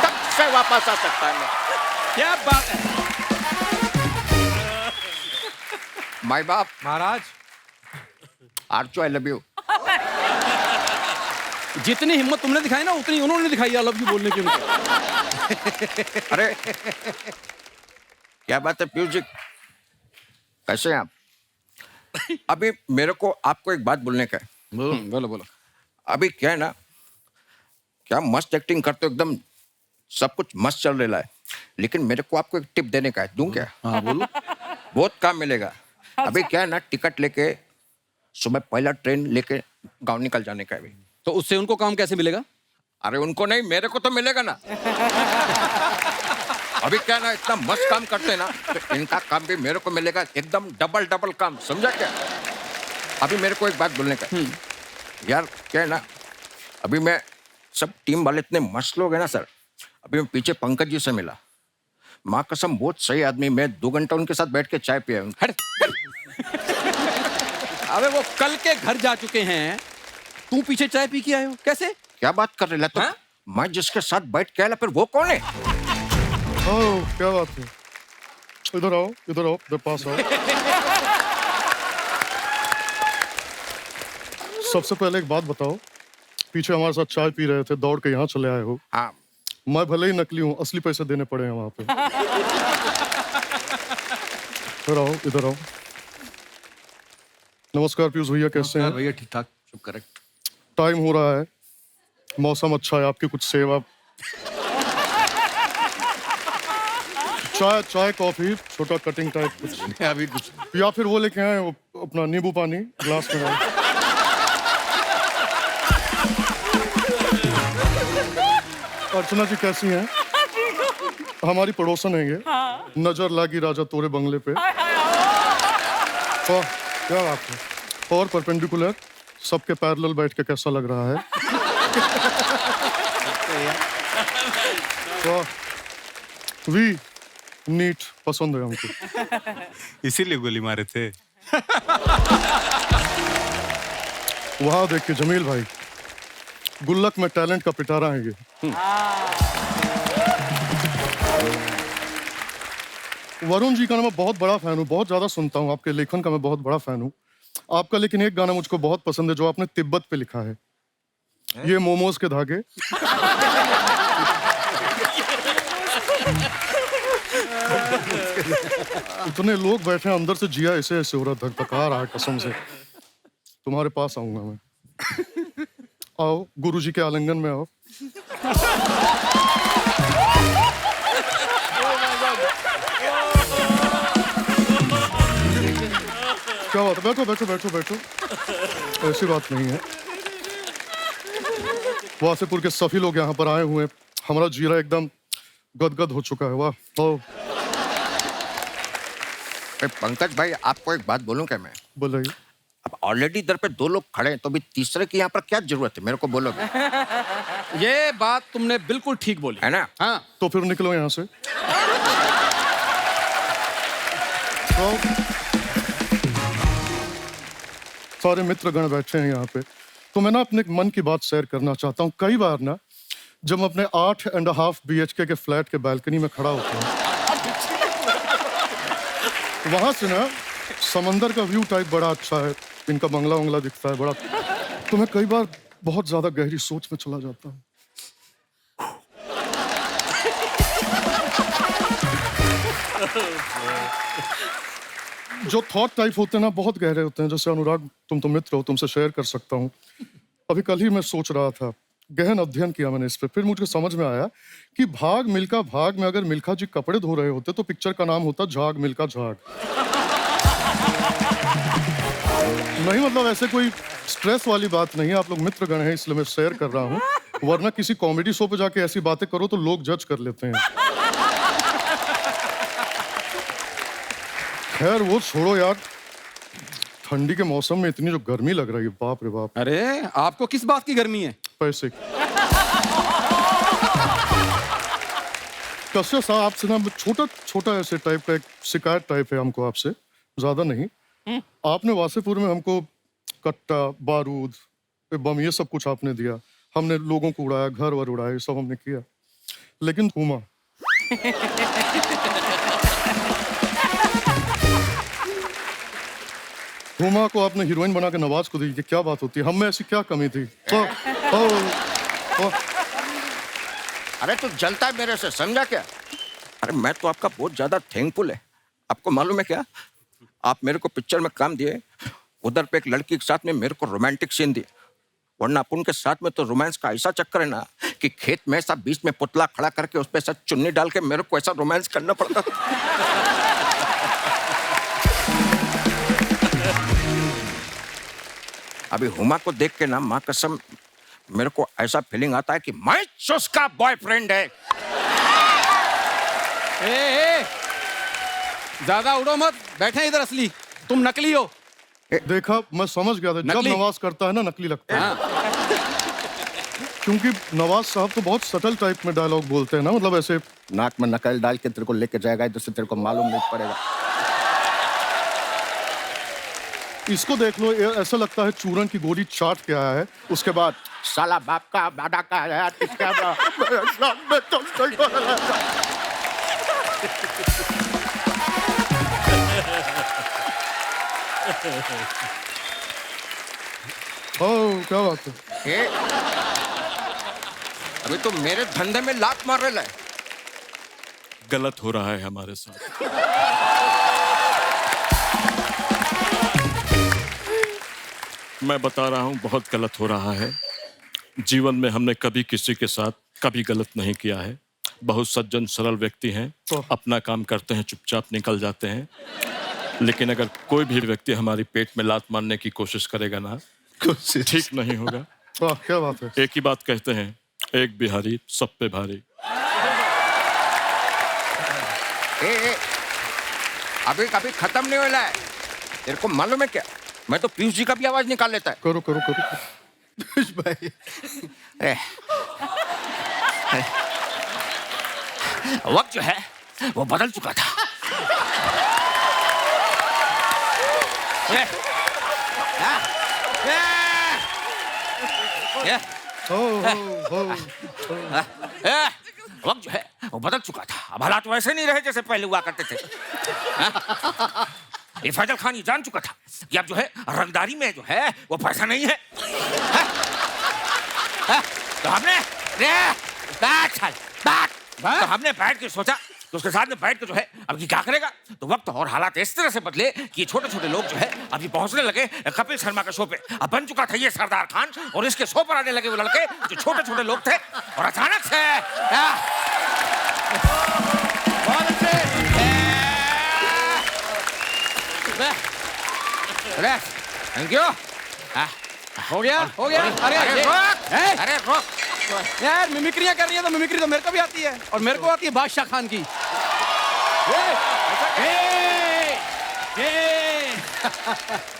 तब से वापस आ सकता है मैं। क्या बात है माई बाप महाराज, आर्चो आई लव यू। जितनी हिम्मत तुमने दिखाई ना उतनी उन्होंने दिखाई आई लव यू बोलने की उनको। अरे क्या बात है पीयूष जी, कैसे हैं आप? अभी मेरे को आपको एक बात बोलने का है। बोलो बोलो। अभी क्या है ना, क्या मस्त एक्टिंग करते हो, एकदम सब कुछ मस्त चल रहा है, लेकिन मेरे को आपको एक टिप देने का है। दूं क्या? हाँ बोलो। बहुत काम मिलेगा। अभी क्या है ना, टिकट लेके सुबह पहला ट्रेन लेके गांव निकल जाने का है अभी। तो उससे उनको काम कैसे मिलेगा? अरे उनको नहीं, मेरे को तो मिलेगा ना। अभी क्या ना इतना मस्त काम करते हैं ना, तो इनका काम भी मेरे को मिलेगा एकदम डबल डबल काम, समझा क्या? अभी मेरे को एक बात बोलने का यार, क्या है ना, अभी मैं सब टीम वाले इतने मस्त लोग हैं ना सर। अभी मैं पीछे पंकज जी से मिला, माँ कसम बहुत सही आदमी, मैं 2 घंटा उनके साथ बैठ के चाय पिया हूँ। हट। अबे वो कल के घर जा चुके हैं, तू पीछे चाय पी के आए हो, कैसे? क्या बात कर रहे हो? मैं जिसके साथ बैठ के आया फिर वो कौन है? ओह क्या बात है, इधर आओ, इधर आओ, इधर पास आओ। सबसे पहले एक बात बताओ, पीछे हमारे साथ चाय पी रहे थे, दौड़ के यहाँ चले आए हो। हाँ, मैं भले ही नकली हूँ, असली पैसे देने पड़े हैं वहां पे। इधर आओ, इधर आओ। नमस्कार पीयूष भैया, कैसे हैं? भैया ठीक ठाक, सब करेक्ट। टाइम हो रहा है, मौसम अच्छा है, आपकी कुछ सेवा। चाय कॉफी, छोटा कटिंग टाइप कुछ, अभी कुछ या फिर वो लेके आए वो अपना नींबू पानी ग्लास में डाल। अर्चना जी कैसी हैं? हमारी पड़ोसन है ये। नजर लागी राजा तोरे बंगले पे। क्या बात है। और परपेंडिकुलर सबके पैरेलल बैठ के कैसा लग रहा है? वी नीट पसंद है हमको। इसीलिए गोली मारे थे। वहां देख के जमील भाई, गुल्लक में टैलेंट का पिटारा है ये। वरुण जी का मैं बहुत बड़ा फैन हूँ, बहुत ज्यादा सुनता हूँ, आपके लेखन का मैं बहुत बड़ा फैन हूँ। आपका लेकिन एक गाना मुझको बहुत पसंद है जो आपने तिब्बत पे लिखा है, ये मोमोज के धागे। इतने लोग बैठे हैं, अंदर से जिया ऐसे ऐसे हो रहा, धकधका रहा है कसम से। तुम्हारे पास आऊंगा मैं। आओ गुरुजी के आलिंगन में आओ। क्या बात है, बैठो बैठो बैठो बैठो, ऐसी बात नहीं है। वासेपुर के सभी लोग यहाँ पर आए हुए हैं, हमारा जीरा एकदम गदगद हो चुका है। वाह। ओ पंकज भाई, आपको एक बात बोलूं क्या मैं? बोलिए। अब ऑलरेडी इधर पे 2 लोग खड़े हैं, तो अभी तीसरे की यहाँ पर क्या जरूरत है? मेरे को बोलोगे? ये बात तुमने बिल्कुल ठीक बोली है ना? हाँ। तो फिर निकलो यहाँ से। तो सारे मित्रगण बैठे हैं यहाँ पे, तो मैं ना अपने मन की बात शेयर करना चाहता हूँ। कई बार ना जब मैं अपने 8.5 BHK के फ्लैट के बालकनी में खड़ा होता हूँ, वहां से ना समंदर का व्यू टाइप बड़ा अच्छा है, इनका बंगला वंगला दिखता है बड़ा, तो मैं कई बार बहुत ज्यादा गहरी सोच में चला जाता हूँ। जो थॉट टाइप होते हैं ना, बहुत गहरे होते हैं। जैसे अनुराग, तुम तो मित्र हो, तुमसे शेयर कर सकता हूँ। अभी कल ही मैं सोच रहा था, गहन अध्ययन किया मैंने इस पे, फिर मुझे समझ में आया कि भाग मिल्खा भाग में अगर मिल्खा जी कपड़े धो रहे होते तो पिक्चर का नाम होता झाग मिल्खा झाग। नहीं मतलब ऐसे कोई स्ट्रेस वाली बात नहीं है, आप लोग मित्रगण हैं इसलिए मैं शेयर कर रहा हूँ, वरना किसी कॉमेडी शो पे जाके ऐसी बातें करो तो लोग जज कर लेते हैं। खैर वो छोड़ो यार, ठंडी के मौसम में इतनी जो गर्मी लग रही है, बाप रे बाप। अरे आपको किस बात की गर्मी है? पैसे की। कश्यप साहब, आपसे ना छोटा छोटा ऐसे टाइप का एक शिकायत टाइप है हमको आपसे, ज्यादा नहीं। आपने वासेपुर में हमको कट्टा, बारूद, बम, ये सब कुछ आपने दिया, हमने लोगों को उड़ाया, घर वर उड़ाया, ये सब हमने किया, लेकिन हुमा हुमा को आपने हीरोइन बना के नवाज को दी, कि क्या बात होती है? हम में ऐसी क्या कमी थी? अरे तू जलता है मेरे से, समझा क्या? अरे मैं तो आपका बहुत ज्यादा थैंकफुल है। आपको मालूम है क्या, आप मेरे को पिक्चर में काम दिए, उधर पे एक लड़की के साथ में मेरे को रोमांटिक सीन दिए, वरना अपन के साथ में तो रोमांस का ऐसा चक्कर है ना कि खेत में ऐसा बीच में पुतला खड़ा करके उस पे ऐसा चुन्नी डाल के मेरे को ऐसा रोमांस करना पड़ता था। अभी हुमा को देख के ना, माँ कसम, मेरे को ऐसा फीलिंग आता है कि मैं उसका बॉयफ्रेंड है। ए, ज्यादा उड़ो मत, बैठे हैं इधर असली, तुम नकली हो। देखा, मैं समझ गया था जब नकली? नवाज करता है ना नकली लगता है। हाँ। क्योंकि नवाज साहब तो बहुत सटल टाइप में डायलॉग बोलते हैं ना, मतलब ऐसे नाक में नकल डाल के तेरे को लेके जाएगा इधर से, तेरे को मालूम नहीं पड़ेगा। इसको देख लो, ये ऐसा लगता है चूरन की गोली चाट के आया है, उसके बाद साला बाप का बाडा का है, इसका ओह क्या बात है। अभी तो मेरे धंधे में लात मार रहे है। गलत हो रहा है हमारे साथ। मैं बता रहा हूं, बहुत गलत हो रहा है। जीवन में हमने कभी किसी के साथ कभी गलत नहीं किया है। बहुत सज्जन सरल व्यक्ति हैं, अपना काम करते हैं, चुपचाप निकल जाते हैं। लेकिन अगर कोई भी व्यक्ति हमारी पेट में लात मारने की कोशिश करेगा ना, ठीक नहीं होगा। क्या बात है। एक ही बात कहते हैं, एक बिहारी सब पे भारी। अभी कभी खत्म नहीं होना है। तेरे को मालूम है क्या, मैं तो पीयूष जी का भी आवाज निकाल लेता है। करो करो करो पीयूष भाई, वक्त जो है वो बदल चुका था। वक्त जो है वो बदल चुका था। अब हालात वैसे नहीं रहे जैसे पहले हुआ करते थे। ये फैजल खान ये जान चुका था कि अब जो है रंगदारी में जो है वो पैसा नहीं है। तो हमने तो हमने बैठ के सोचा तो उसके साथ में बैठ के जो है अब ये क्या करेगा। तो वक्त और हालात इस तरह से बदले कि ये छोटे छोटे लोग जो है अभी पहुंचने लगे कपिल शर्मा के शो पे। अब बन चुका था ये सरदार खान और इसके शो पर आने लगे वो लड़के जो छोटे छोटे लोग थे। और अचानक से बहुत अच्छे थैंक यू। हो गया हो गया। अरे रोक यार, मिमिक्रियां कर रही है तो मिमिक्री तो मेरे को भी आती है, और मेरे को आती है बादशाह खान की।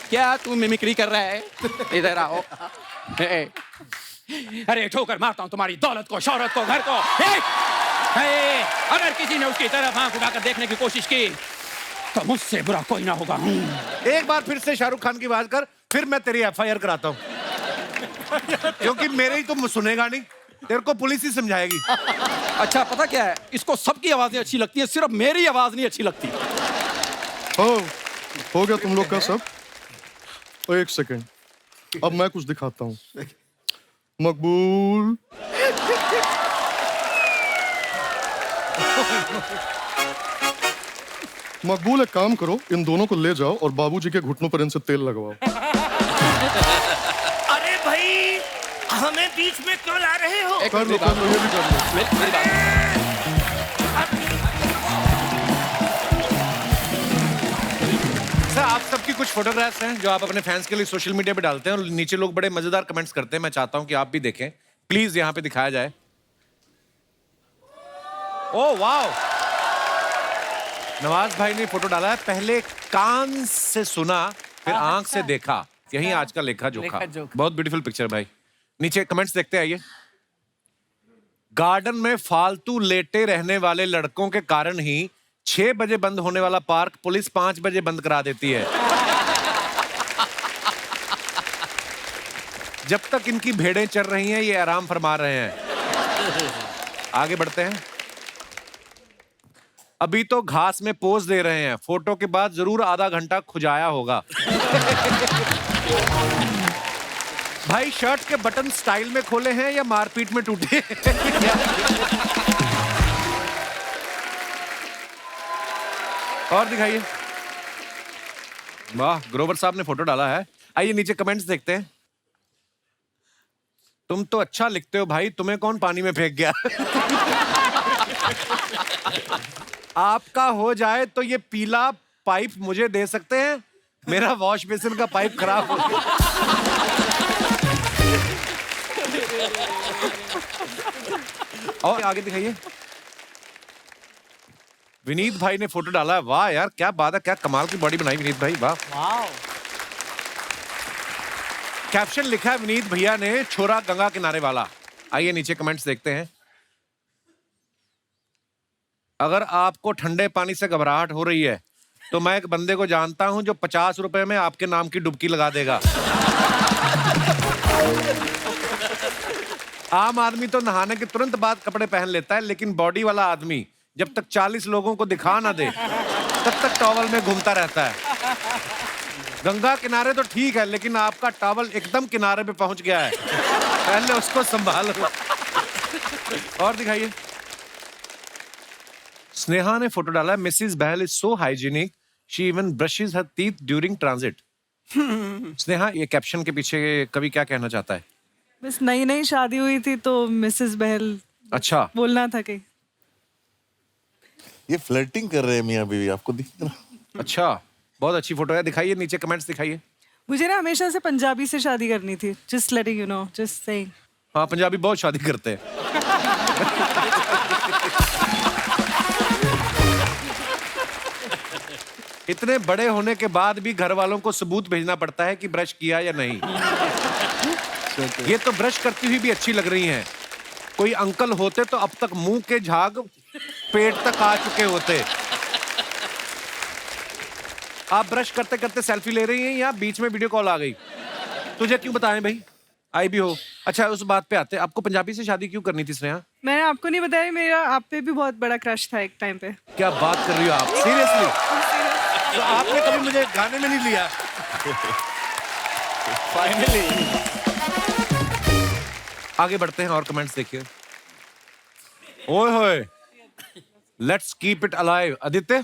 क्या तू मिमिक्री कर रहा है? इधर आओ। अरे ठोकर मारता हूं तुम्हारी दौलत को, शौहरत को, घर को। अगर किसी ने उसकी तरफ आंख उठाकर देखने की कोशिश की तो मुझसे बुरा कोई ना होगा। एक बार फिर से शाहरुख खान की बात कर, फिर मैं तेरी एफआईआर कराता हूँ। क्योंकि मेरे ही तुम सुनेगा नहीं, तेरे को पुलिस ही समझाएगी। अच्छा पता क्या है, इसको सबकी आवाजें अच्छी लगती है, सिर्फ मेरी आवाज नहीं अच्छी लगती। हो गया तुम लोग का सब। एक सेकेंड, अब मैं कुछ दिखाता हूँ। मकबूल मकबूल, एक काम करो, इन दोनों को ले जाओ और बाबूजी के घुटनों पर इनसे तेल लगवाओ। अरे भाई, हमें बीच में क्यों ला रहे हो? कर लो, ये भी कर लो। मेरी बात। सर, आप सबकी कुछ फोटोग्राफ्स हैं जो आप अपने फैंस के लिए सोशल मीडिया पे डालते हैं और नीचे लोग बड़े मजेदार कमेंट्स करते हैं। मैं चाहता हूं कि आप भी देखें, प्लीज यहाँ पे दिखाया जाए। ओह वाह, नवाज भाई ने फोटो डाला है, पहले कान से सुना फिर आंख से देखा, यही आज का लेखा जोखा। बहुत ब्यूटीफुल पिक्चर भाई। नीचे कमेंट्स देखते आइए। गार्डन में फालतू लेटे रहने वाले लड़कों के कारण ही 6 बजे बंद होने वाला पार्क पुलिस 5 बजे बंद करा देती है। जब तक इनकी भेड़ें चर रही हैं ये आराम फरमा रहे हैं। आगे बढ़ते हैं। अभी तो घास में पोज दे रहे हैं, फोटो के बाद जरूर आधा घंटा खुजाया होगा। भाई शर्ट के बटन स्टाइल में खोले हैं या मारपीट में टूटे? और दिखाइए। वाह, ग्रोवर साहब ने फोटो डाला है। आइए नीचे कमेंट्स देखते हैं। तुम तो अच्छा लिखते हो भाई, तुम्हें कौन पानी में फेंक गया? आपका हो जाए तो ये पीला पाइप मुझे दे सकते हैं, मेरा वॉश बेसिन का पाइप खराब हो गया। और आगे दिखाइए। विनीत भाई ने फोटो डाला है। वाह यार, क्या बात है, क्या कमाल की बॉडी बनाई विनीत भाई, वाह। कैप्शन लिखा है विनीत भैया ने, छोरा गंगा किनारे वाला। आइए नीचे कमेंट्स देखते हैं। अगर आपको ठंडे पानी से घबराहट हो रही है तो मैं एक बंदे को जानता हूं जो 50 रुपए में आपके नाम की डुबकी लगा देगा। आम आदमी तो नहाने के तुरंत बाद कपड़े पहन लेता है, लेकिन बॉडी वाला आदमी जब तक 40 लोगों को दिखा ना दे तब तक टॉवल में घूमता रहता है। गंगा किनारे तो ठीक है, लेकिन आपका टॉवल एकदम किनारे पे पहुंच गया है, पहले उसको संभालो। और दिखाइए। स्नेहा ने फोटो डाला है, Mrs Bahl is so hygienic, she even brushes her teeth during transit. Sneha, ये कैप्शन के पीछे कवि क्या कहना चाहता है? बस नई नई शादी हुई थी तो मिसेस बहल अच्छा बोलना था कि ये फ्लर्टिंग कर रहे हैं मियां बीवी, आपको दिख रहा? अच्छा, बहुत अच्छी फोटो है। दिखाइए नीचे कमेंट्स दिखाइए। मुझे ना हमेशा से पंजाबी से शादी करनी थी, just letting you know, just saying. हाँ, पंजाबी बहुत शादी करते हैं। इतने बड़े होने के बाद भी घर वालों को सबूत भेजना पड़ता है कि ब्रश किया या नहीं। ये तो ब्रश करती हुई भी अच्छी लग रही हैं। कोई अंकल होते तो अब तक मुंह के झाग पेट तक आ चुके होते। आप ब्रश करते करते सेल्फी ले रही हैं या बीच में वीडियो कॉल आ गई? तुझे क्यों बताएं भाई, आई भी हो। अच्छा, उस बात पे आते, आपको पंजाबी से शादी क्यों करनी थी स्नेहा? मैंने आपको नहीं बताया, मेरा आप पे भी बहुत बड़ा क्रश था एक टाइम पे। क्या बात कर रही हो आप, सीरियसली? तो आपने कभी मुझे गाने में नहीं लिया? फाइनली। आगे बढ़ते हैं और कमेंट्स देखिए। ओए होए, let's keep it alive. Aditya,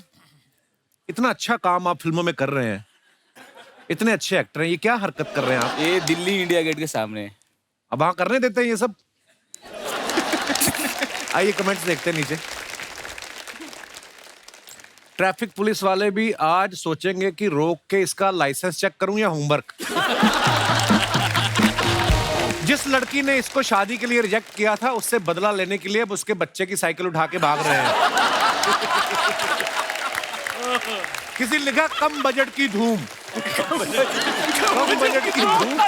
इतना अच्छा काम आप फिल्मों में कर रहे हैं, इतने अच्छे एक्टर हैं, ये क्या हरकत कर रहे हैं आप? ये दिल्ली इंडिया गेट के सामने। अब वहां करने देते हैं ये सब? आइए कमेंट्स देखते हैं नीचे। ट्रैफिक पुलिस वाले भी आज सोचेंगे कि रोक के इसका लाइसेंस चेक करूं या होमवर्क। जिस लड़की ने इसको शादी के लिए रिजेक्ट किया था, उससे बदला लेने के लिए अब उसके बच्चे की साइकिल उठा के भाग रहे हैं। किसी ने लिखा कम बजट की धूम। कम बजट की धूम।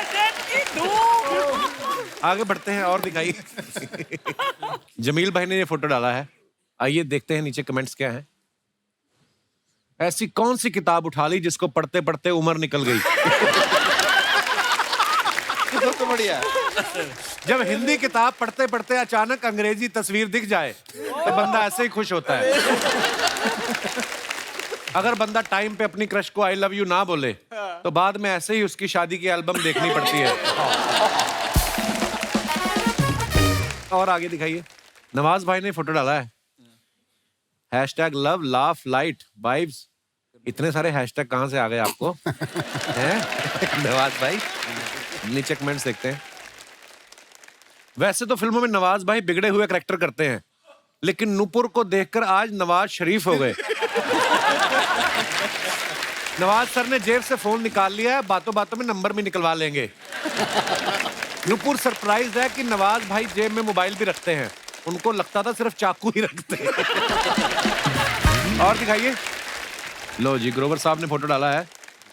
आगे बढ़ते हैं और दिखाइए। जमील भाई ने ये फोटो डाला है, आइए देखते हैं नीचे कमेंट्स क्या हैं। ऐसी कौन सी किताब उठा ली जिसको पढ़ते पढ़ते उम्र निकल गई? तो बढ़िया। जब हिंदी किताब पढ़ते पढ़ते अचानक अंग्रेजी तस्वीर दिख जाए तो बंदा ऐसे ही खुश होता है। अगर बंदा टाइम पे अपनी क्रश को आई लव यू ना बोले तो बाद में ऐसे ही उसकी शादी की एल्बम देखनी पड़ती है। और आगे दिखाइए। नवाज भाई ने फोटो डाला है, hashtag love laugh light vibes. इतने सारे हैशटैग कहां से आ गए आपको? हैं नवाज भाई? नीचे कमेंट्स देखते हैं। वैसे तो फिल्मों में नवाज भाई बिगड़े हुए करैक्टर करते हैं, लेकिन नूपुर को देखकर आज नवाज शरीफ हो गए। नवाज सर ने जेब से फोन निकाल लिया है, बातों बातों में नंबर भी निकलवा लेंगे। नूपुर सरप्राइज है कि नवाज भाई जेब में मोबाइल भी रखते हैं, उनको लगता था सिर्फ चाकू ही रखते हैं। और दिखाइए। लो जी, ग्रोवर साहब ने फोटो डाला है,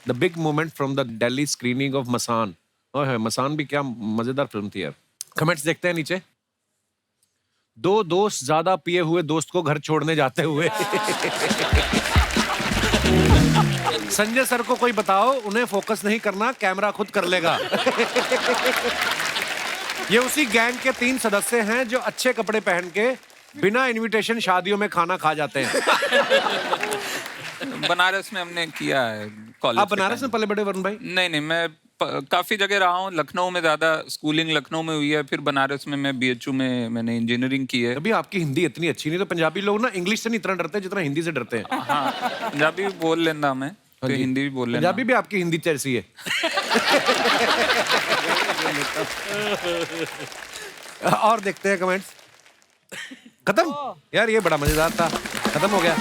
the big moment from the Delhi screening of Masaan. Oh, Masaan भी क्या मजेदार फिल्म थी यार। कमेंट्स देखते हैं नीचे। दो दोस्त ज्यादा पिए हुए दोस्त को घर छोड़ने जाते हुए। संजय सर को कोई बताओ, उन्हें फोकस नहीं करना, कैमरा खुद कर लेगा। ये उसी गैंग के 3 सदस्य हैं जो अच्छे कपड़े पहन के बिना इनविटेशन शादियों में खाना खा जाते हैं। बनारस में हमने किया है कॉलेज। आप बनारस में पले बड़े वरुण भाई? नहीं, मैं काफी जगह रहा हूँ। लखनऊ में ज्यादा स्कूलिंग लखनऊ में हुई है, फिर बनारस में मैं BHU में मैंने इंजीनियरिंग की है। अभी आपकी हिंदी इतनी अच्छी नहीं, तो पंजाबी लोग ना इंग्लिश से नहीं इतना डरते जितना हिंदी से डरते हैं। हाँ, पंजाबी भी बोल लेना मैं, फिर हिंदी भी बोल लेना। पंजाबी भी आपकी हिंदी जैसी है। और देखते हैं कमेंट्स। खत्म यार, ये बड़ा मजेदार था, खत्म हो गया।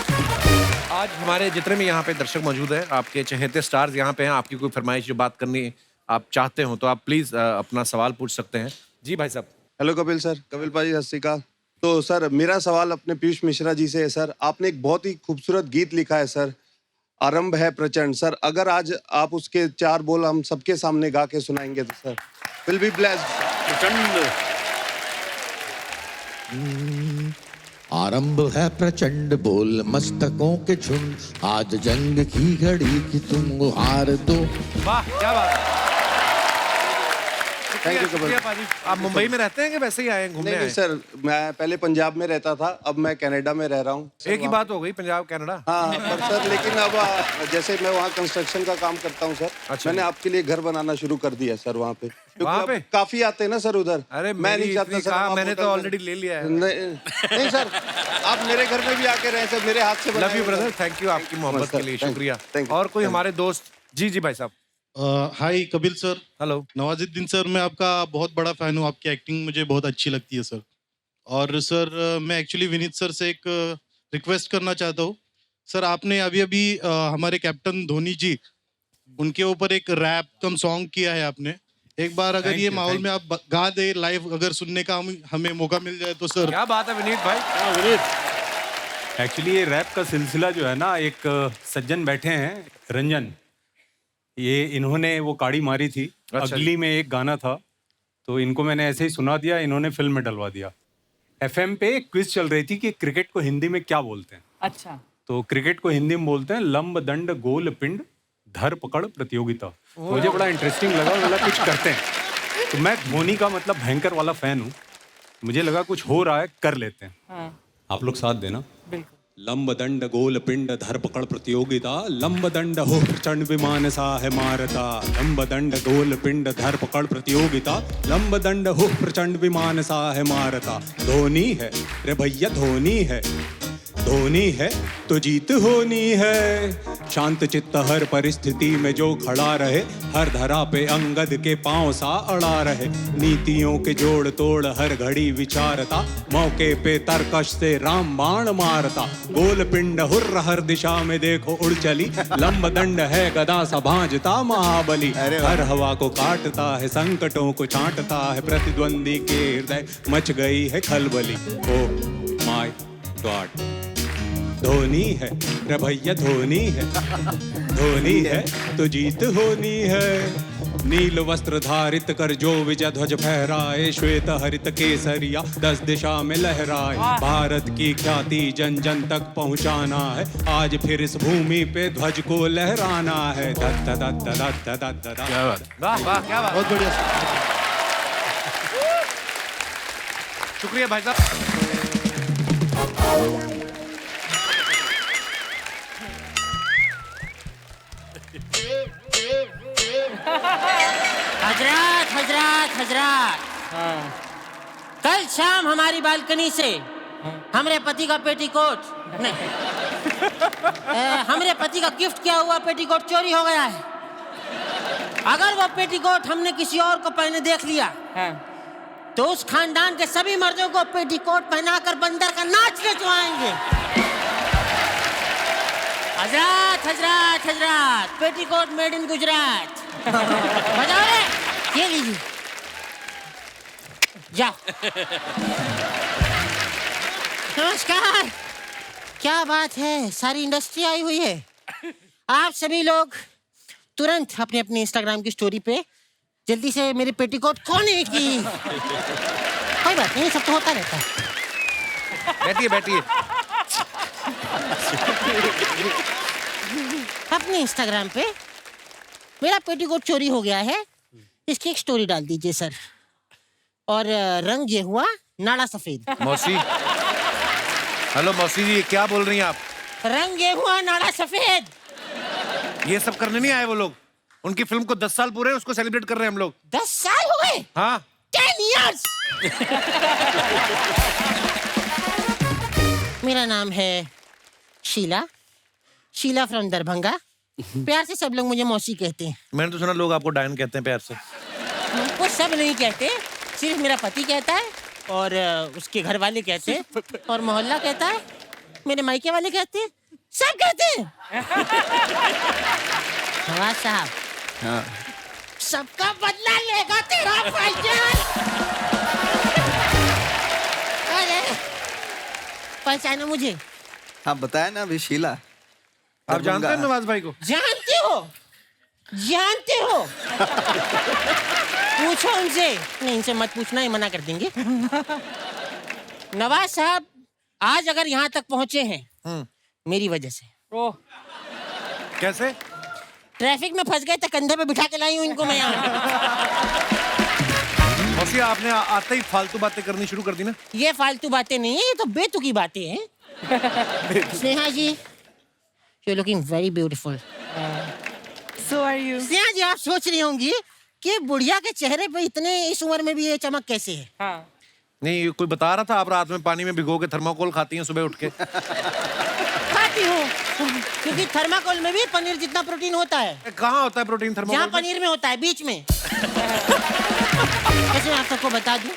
आज हमारे जितने भी यहाँ पे दर्शक मौजूद हैं, आपके चहेते स्टार्स यहाँ पे हैं, आपकी कोई फरमाइश जो बात करनी आप चाहते हो तो आप प्लीज अपना सवाल पूछ सकते हैं। जी भाई साहब। हेलो कपिल सर, कपिल भाजी सत श्री अकाल। तो सर मेरा सवाल अपने पीयूष मिश्रा जी से है सर। आपने एक बहुत ही खूबसूरत गीत लिखा है सर, आरंभ है प्रचंड। सर अगर आज आप उसके 4 बोल हम सबके सामने गा के सुनाएंगे तो सर विल बी ब्लेस्ड। प्रचंड आरंभ है प्रचंड बोल मस्तकों के झुंड, आज जंग की घड़ी कि तुम हार दो। वाह क्या बात। थैंक यू शुक्रिया पाजी। आप मुंबई में रहते हैं कि वैसे ही आए हैं घूमने? नहीं आए? सर, मैं पहले पंजाब में रहता था, अब मैं कनाडा में रह रहा हूँ। एक ही बात हो गई, पंजाब कनाडा। हाँ पर सर लेकिन अब जैसे मैं वहाँ कंस्ट्रक्शन का काम करता हूँ सर। अच्छा। मैंने आपके लिए घर बनाना शुरू कर दिया सर वहाँ पे, वहाँ पे? अब काफी आते हैं ना सर उधर। अरे मैं नहीं चाहता सर आप मैंने तो होटल में- ऑलरेडी ले लिया है। नहीं सर, आप मेरे घर में भी आके रहे सर, मेरे हाथ से love you brother, thank you आपकी मोहब्बत के लिए, शुक्रिया। और कोई हमारे दोस्त? जी जी भाई साहब। Hi Kapil sir. Hello Nawazuddin sir, मैं आपका बहुत बड़ा फैन हूँ, आपकी एक्टिंग मुझे बहुत अच्छी लगती है सर। और सर मैं एक्चुअली विनीत सर से एक रिक्वेस्ट करना चाहता हूँ सर। आपने अभी अभी हमारे कैप्टन धोनी जी, उनके ऊपर एक रैप कम सॉन्ग किया है आपने। एक बार अगर Thank ये you, माहौल thank में आप गा दे लाइव, अगर सुनने का हमें मौका मिल जाए तो सर। क्या बात है विनीत भाई। विनीत एक्चुअली ये रैप का सिलसिला जो है ना, एक सज्जन बैठे हैं रंजन, ये इन्होंने वो काड़ी मारी थी। अच्छा अगली में एक गाना था, तो इनको मैंने ऐसे ही सुना दिया, इन्होंने फिल्म में डलवा दिया। एफएम पे एक क्विज चल रही थी कि क्रिकेट को हिंदी में क्या बोलते हैं। अच्छा। तो क्रिकेट को हिंदी में बोलते हैं लंब दंड गोल पिंड धर पकड़ प्रतियोगिता। मुझे बड़ा इंटरेस्टिंग लगा, बोला कुछ करते हैं। तो मैं धोनी का मतलब भयंकर वाला फैन हूँ, मुझे लगा कुछ हो रहा है, कर लेते हैं। हाँ। आप लोग साथ देना। बिल्कुल। लंब दंड गोल पिंड धर पकड़ प्रतियोगिता, लंब दंड हो प्रचंड विमान सा है मारता। लंब दंड गोल पिंड धर पकड़ प्रतियोगिता, लंब दंड हो प्रचंड विमान सा है मारता। धोनी है रे भैया, धोनी है, धोनी है तो जीत होनी है। शांत चित्त हर परिस्थिति में जो खड़ा रहे, हर धरा पे अंगद के पांव सा अड़ा रहे। नीतियों के जोड़ तोड़ हर घड़ी विचारता, मौके पे तरकश से राम बाण मारता। गोल पिंड हुर्र हर दिशा में देखो उड़ चली, लंब दंड है गदा सा भांजता महाबली। हर हवा को काटता है, संकटों को छांटता है, प्रतिद्वंदी के हृदय मच गई है खलबली। ओ माय गॉड, धोनी है रे भैया, धोनी है, धोनी है तो जीत होनी है। नील वस्त्र धारित कर जो विजय ध्वज फहराए, श्वेत हरित केसरिया 10 दिशा में लहराए। भारत की ख्याति जन जन तक पहुंचाना है, आज फिर इस भूमि पे ध्वज को लहराना है। दत्त दत्त दत्त दत्त दत्त। क्या बात, वाह वाह क्या बात, बहुत बढ़िया। शुक्रिया भाई साहब। हजरत हजरत हजरत, कल शाम हमारी बालकनी से हमरे पति का पेटीकोट नहीं, हमरे पति का गिफ्ट किया हुआ पेटीकोट चोरी हो गया है। अगर वो पेटीकोट हमने किसी और को पहने देख लिया तो उस खानदान के सभी मर्दों को पेटीकोट पहनाकर बंदर का नाच नचवाएंगे। हजरत हजरत हजरत, पेटीकोट मेड इन गुजरात। बजाओ रे, ये लीजिए, जाओ। नमस्कार, क्या बात है, सारी इंडस्ट्री आई हुई है। आप सभी लोग तुरंत अपने अपने इंस्टाग्राम की स्टोरी पे जल्दी से मेरे पेटीकोट खोने की। कोई बात नहीं, सब तो होता रहता है। बैठिए बैठिए। अपने इंस्टाग्राम पे मेरा पेटीकोट चोरी हो गया है, इसकी एक स्टोरी डाल दीजिए सर। और रंग ये हुआ नाड़ा सफेद। मौसी, हेलो मौसी जी, क्या बोल रही हैं आप? रंग ये हुआ नाड़ा सफेद। ये सब करने नहीं आए वो लोग, उनकी फिल्म को 10 साल पूरे, उसको सेलिब्रेट कर रहे हैं हम लोग। 10 साल हो गए? हाँ 10 years। मेरा नाम है शीला, शीला फ्रॉम दरभंगा। प्यार से सब लोग मुझे मौसी कहते हैं। मैंने तो सुना लोग आपको डायन कहते हैं प्यार से। वो सब नहीं कहते, सिर्फ मेरा पति कहता है, और उसके घर वाले कहते हैं, और मोहल्ला कहता है, मेरे मायके वाले कहते हैं, सब कहते हैं। हाँ साहब, हाँ। सबका बदला लेगा तेरा भाईजान। अरे पहचाना मुझे? हाँ बताया ना अभी शीला। आप जानते हैं नवाज भाई को? जानते हो? जानते हो? पूछो उनसे। नहीं, इनसे मत पूछना, ये मना कर देंगे। नवाज साहब आज अगर यहाँ तक पहुंचे हैं मेरी वजह से। कैसे? ट्रैफिक में फंस गए तो कंधे पे बिठा के लाई हूँ इनको मैं यहाँ। मौसी आपने आते ही फालतू बातें करनी शुरू कर दी ना। ये फालतू बातें नहीं है, ये तो बेतुकी बातें हैं। Sneha ji, you looking very beautiful. So are you? Sneha ji, आप सोच रही होंगी कि बुढ़िया के चेहरे पे इतने इस उम्र में भी ये चमक कैसे है? हाँ। नहीं, कोई बता रहा था आप रात में पानी में भिगो के थर्माकोल खाती हैं सुबह उठ के। खाती हूँ, क्योंकि थर्माकोल में भी पनीर जितना प्रोटीन होता है। कहाँ होता है प्रोटीन थर्माकोल? जहाँ पनीर में होता है, बीच में। वैसे मैं आप सबको बता दूं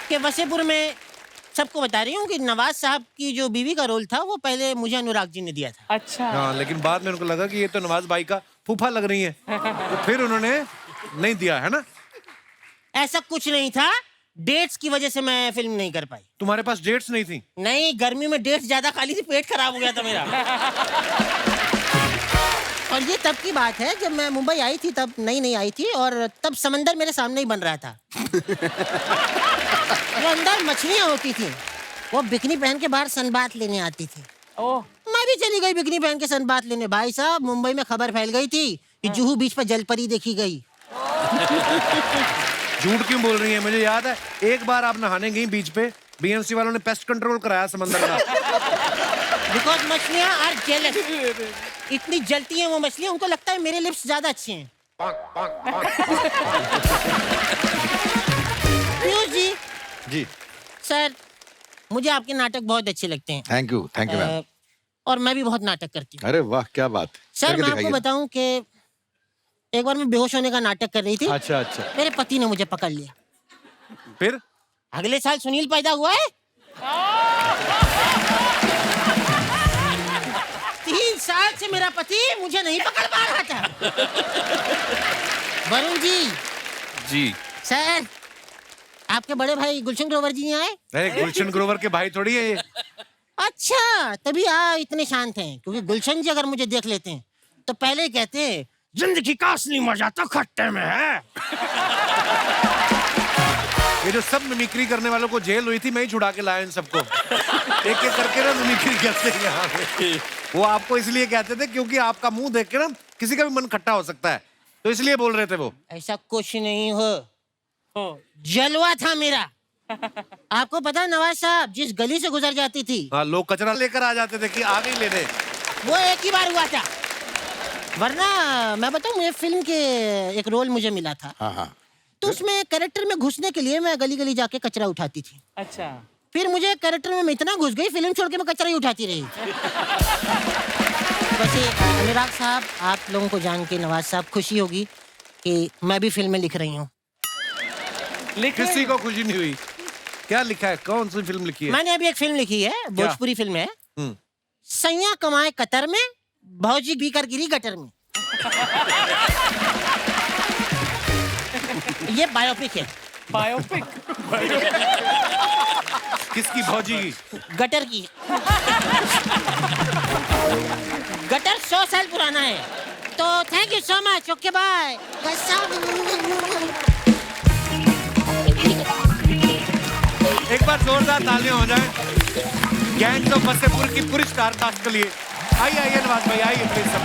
कि वसेपुर में सबको बता रही हूँ कि नवाज साहब की जो बीवी का रोल था वो पहले मुझे अनुराग जी ने दिया था। अच्छा। हाँ, लेकिन बाद में उनको लगा कि ये तो नवाज भाई का फूफा लग रही है, तो फिर उन्होंने नहीं दिया, है ना? ऐसा कुछ नहीं था, डेट्स की वजह से मैं फिल्म नहीं कर पाई। तुम्हारे पास डेट्स नहीं थी? नहीं, गर्मी में डेट्स ज्यादा खा ली थी, पेट खराब हो गया था मेरा। और ये तब की बात है जब मैं मुंबई आई थी, तब नई आई थी और तब समंदर मेरे सामने ही बन रहा था। वो अंदर मछलियां होती थी, वो बिकनी पहन के बाहर सनबाथ लेने आती थी। ओह। मैं भी चली गई बिकनी पहन के सनबाथ लेने। भाई साहब, मुंबई में खबर फैल गई थी कि जुहू बीच पर जलपरी देखी गई। झूठ क्यों बोल रही है? मुझे याद है एक बार आप नहाने गई बीच पे, बीएमसी वालों ने पेस्ट कंट्रोल कराया समंदर का। बिकॉज मछलियां आर जेलस। इतनी जलती हैं वो मछलियां, उनको लगता है मेरे लिप्स ज्यादा अच्छे हैं। पीयूष जी। जी सर, मुझे आपके नाटक बहुत अच्छे लगते हैं। Thank you ma'am. और मैं भी बहुत नाटक करती हूँ। अरे वाह, क्या बात। सर, मैं आपको बताऊं कि एक बार मैं बेहोश होने का नाटक कर रही थी। अच्छा अच्छा। मेरे पति ने मुझे पकड़ लिया। फिर अगले साल सुनील पैदा हुआ है। 3 साल से मेरा पति मुझे नहीं पकड़ पा रहा था। वरुण जी। जी सर, आपके बड़े भाई गुलशन ग्रोवर जी नहीं आए? अरे गुलशन ग्रोवर के भाई थोड़ी है ये। अच्छा, तभी आप इतने शांत हैं, क्योंकि गुलशन जी अगर मुझे देख लेते हैं तो पहले ही कहते हैं जिंदगी का असली मजा तो खट्टे में है। ये जो सब मिमिक्री करने वालों को जेल हुई थी, मैं ही छुड़ा के लाया इन सबको। एक एक करके ना मिमिक्री करते हैं यहाँ पे। वो आपको इसलिए कहते थे क्योंकि आपका मुंह देख के ना किसी का भी मन खट्टा हो सकता है, तो इसलिए बोल रहे थे वो। ऐसा कुछ नहीं हो, जलवा था मेरा। आपको पता नवाज साहब जिस गली से गुजर जाती थी, हाँ, लोग कचरा लेकर आ जाते थे कि आ गई लेने। वो एक ही बार हुआ था। वरना मैं बताऊं, मुझे फिल्म के एक रोल मुझे मिला था। हाँ। तो उसमें कैरेक्टर में घुसने के लिए मैं गली गली जाके कचरा उठाती थी। अच्छा। फिर मुझे कैरेक्टर में इतना घुस गई, फिल्म छोड़ के मैं कचरा ही उठाती रही। वैसे अनुराग साहब, आप लोगों को जान के नवाज साहब खुशी होगी कि मैं भी फिल्में लिख रही हूँ। किसी को खुशी नहीं हुई? क्या लिखा है? कौन सी फिल्म लिखी है? मैंने अभी एक फिल्म लिखी है, भोजपुरी फिल्म है। सैया कमाए कतर में, भौजी बीकर गिरी गटर में। ये बायोपिक है। बायोपिक? किसकी? भौजी की? गटर की। गटर 100 साल पुराना है। तो thank you so much. Okay bye. एक बार जोरदार तालियां हो जाए गैंग्स ऑफ वसेपुर की पूरी स्टार कास्ट के लिए। आइए नवाज भाई, आइए प्लीज सब।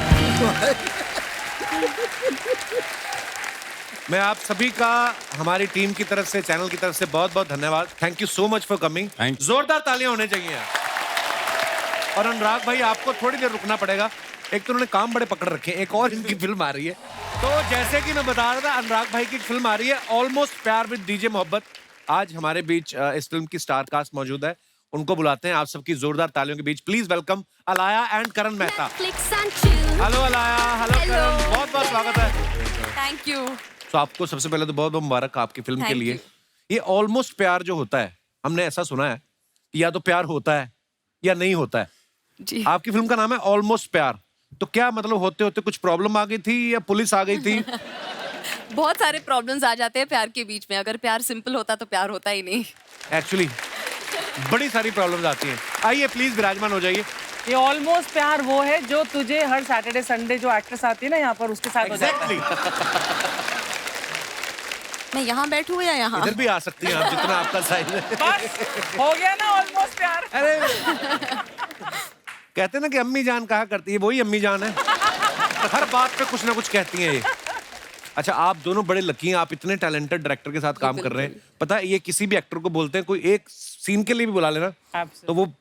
मैं आप सभी का हमारी टीम की तरफ से, चैनल की तरफ से बहुत बहुत धन्यवाद। Thank you so much for coming. जोरदार तालियां होने चाहिए यार। और अनुराग भाई, आपको थोड़ी देर रुकना पड़ेगा, एक तो उन्होंने काम बड़े पकड़ रखे हैं, एक और इनकी फिल्म आ रही है। तो जैसे कि मैं बता रहा था, अनुराग भाई की फिल्म आ रही है ऑलमोस्ट प्यार विद डीजे मोहब्बत। आज हमारे बीच इस फिल्म की स्टार कास्ट मौजूद है, उनको बुलाते हैं आप सबकी जोरदार तालियों के बीच। Please welcome Alaya and Karan Mehta. Hello Alaya, hello Karan, बहुत बहुत स्वागत है। Thank you. तो आपको सबसे पहले तो बहुत बहुत मुबारक आपकी फिल्म के Thank लिए। you. ये ऑलमोस्ट प्यार जो होता है, हमने ऐसा सुना है या तो प्यार होता है या नहीं होता है। जी। आपकी फिल्म का नाम है ऑलमोस्ट प्यार, तो क्या मतलब होते होते कुछ प्रॉब्लम आ गई थी या पुलिस आ गई थी? बहुत सारे प्रॉब्लम्स आ जाते हैं प्यार के बीच में। अगर प्यार सिंपल होता तो प्यार होता ही नहीं। एक्चुअली बड़ी सारी प्रॉब्लम्स आती हैं। आइए प्लीज विराजमान हो जाइए। ये ऑलमोस्ट प्यार वो है जो तुझे हर सैटरडे संडे जो एक्ट्रेस आती है ना यहाँ पर उसके साथ हो जाता है। मैं यहाँ बैठूँ या यहाँ? इधर भी आ सकती हैं आप, जितना आपका साइज है। बस हो गया ना ऑलमोस्ट प्यार। अरे कहते हैं ना कि अम्मी जान कहा करती है, वही अम्मी जान है। हर बात पे कुछ ना कुछ कहती हैं ये। अच्छा, आप दोनों बड़े लकी हैं, आप इतने टैलेंटेड डायरेक्टर के साथ काम कर रहे हैं। पता है, ये किसी भी एक्टर को बोलते हैं, कोई एक सीन के लिए भी बुला लेना तो वो,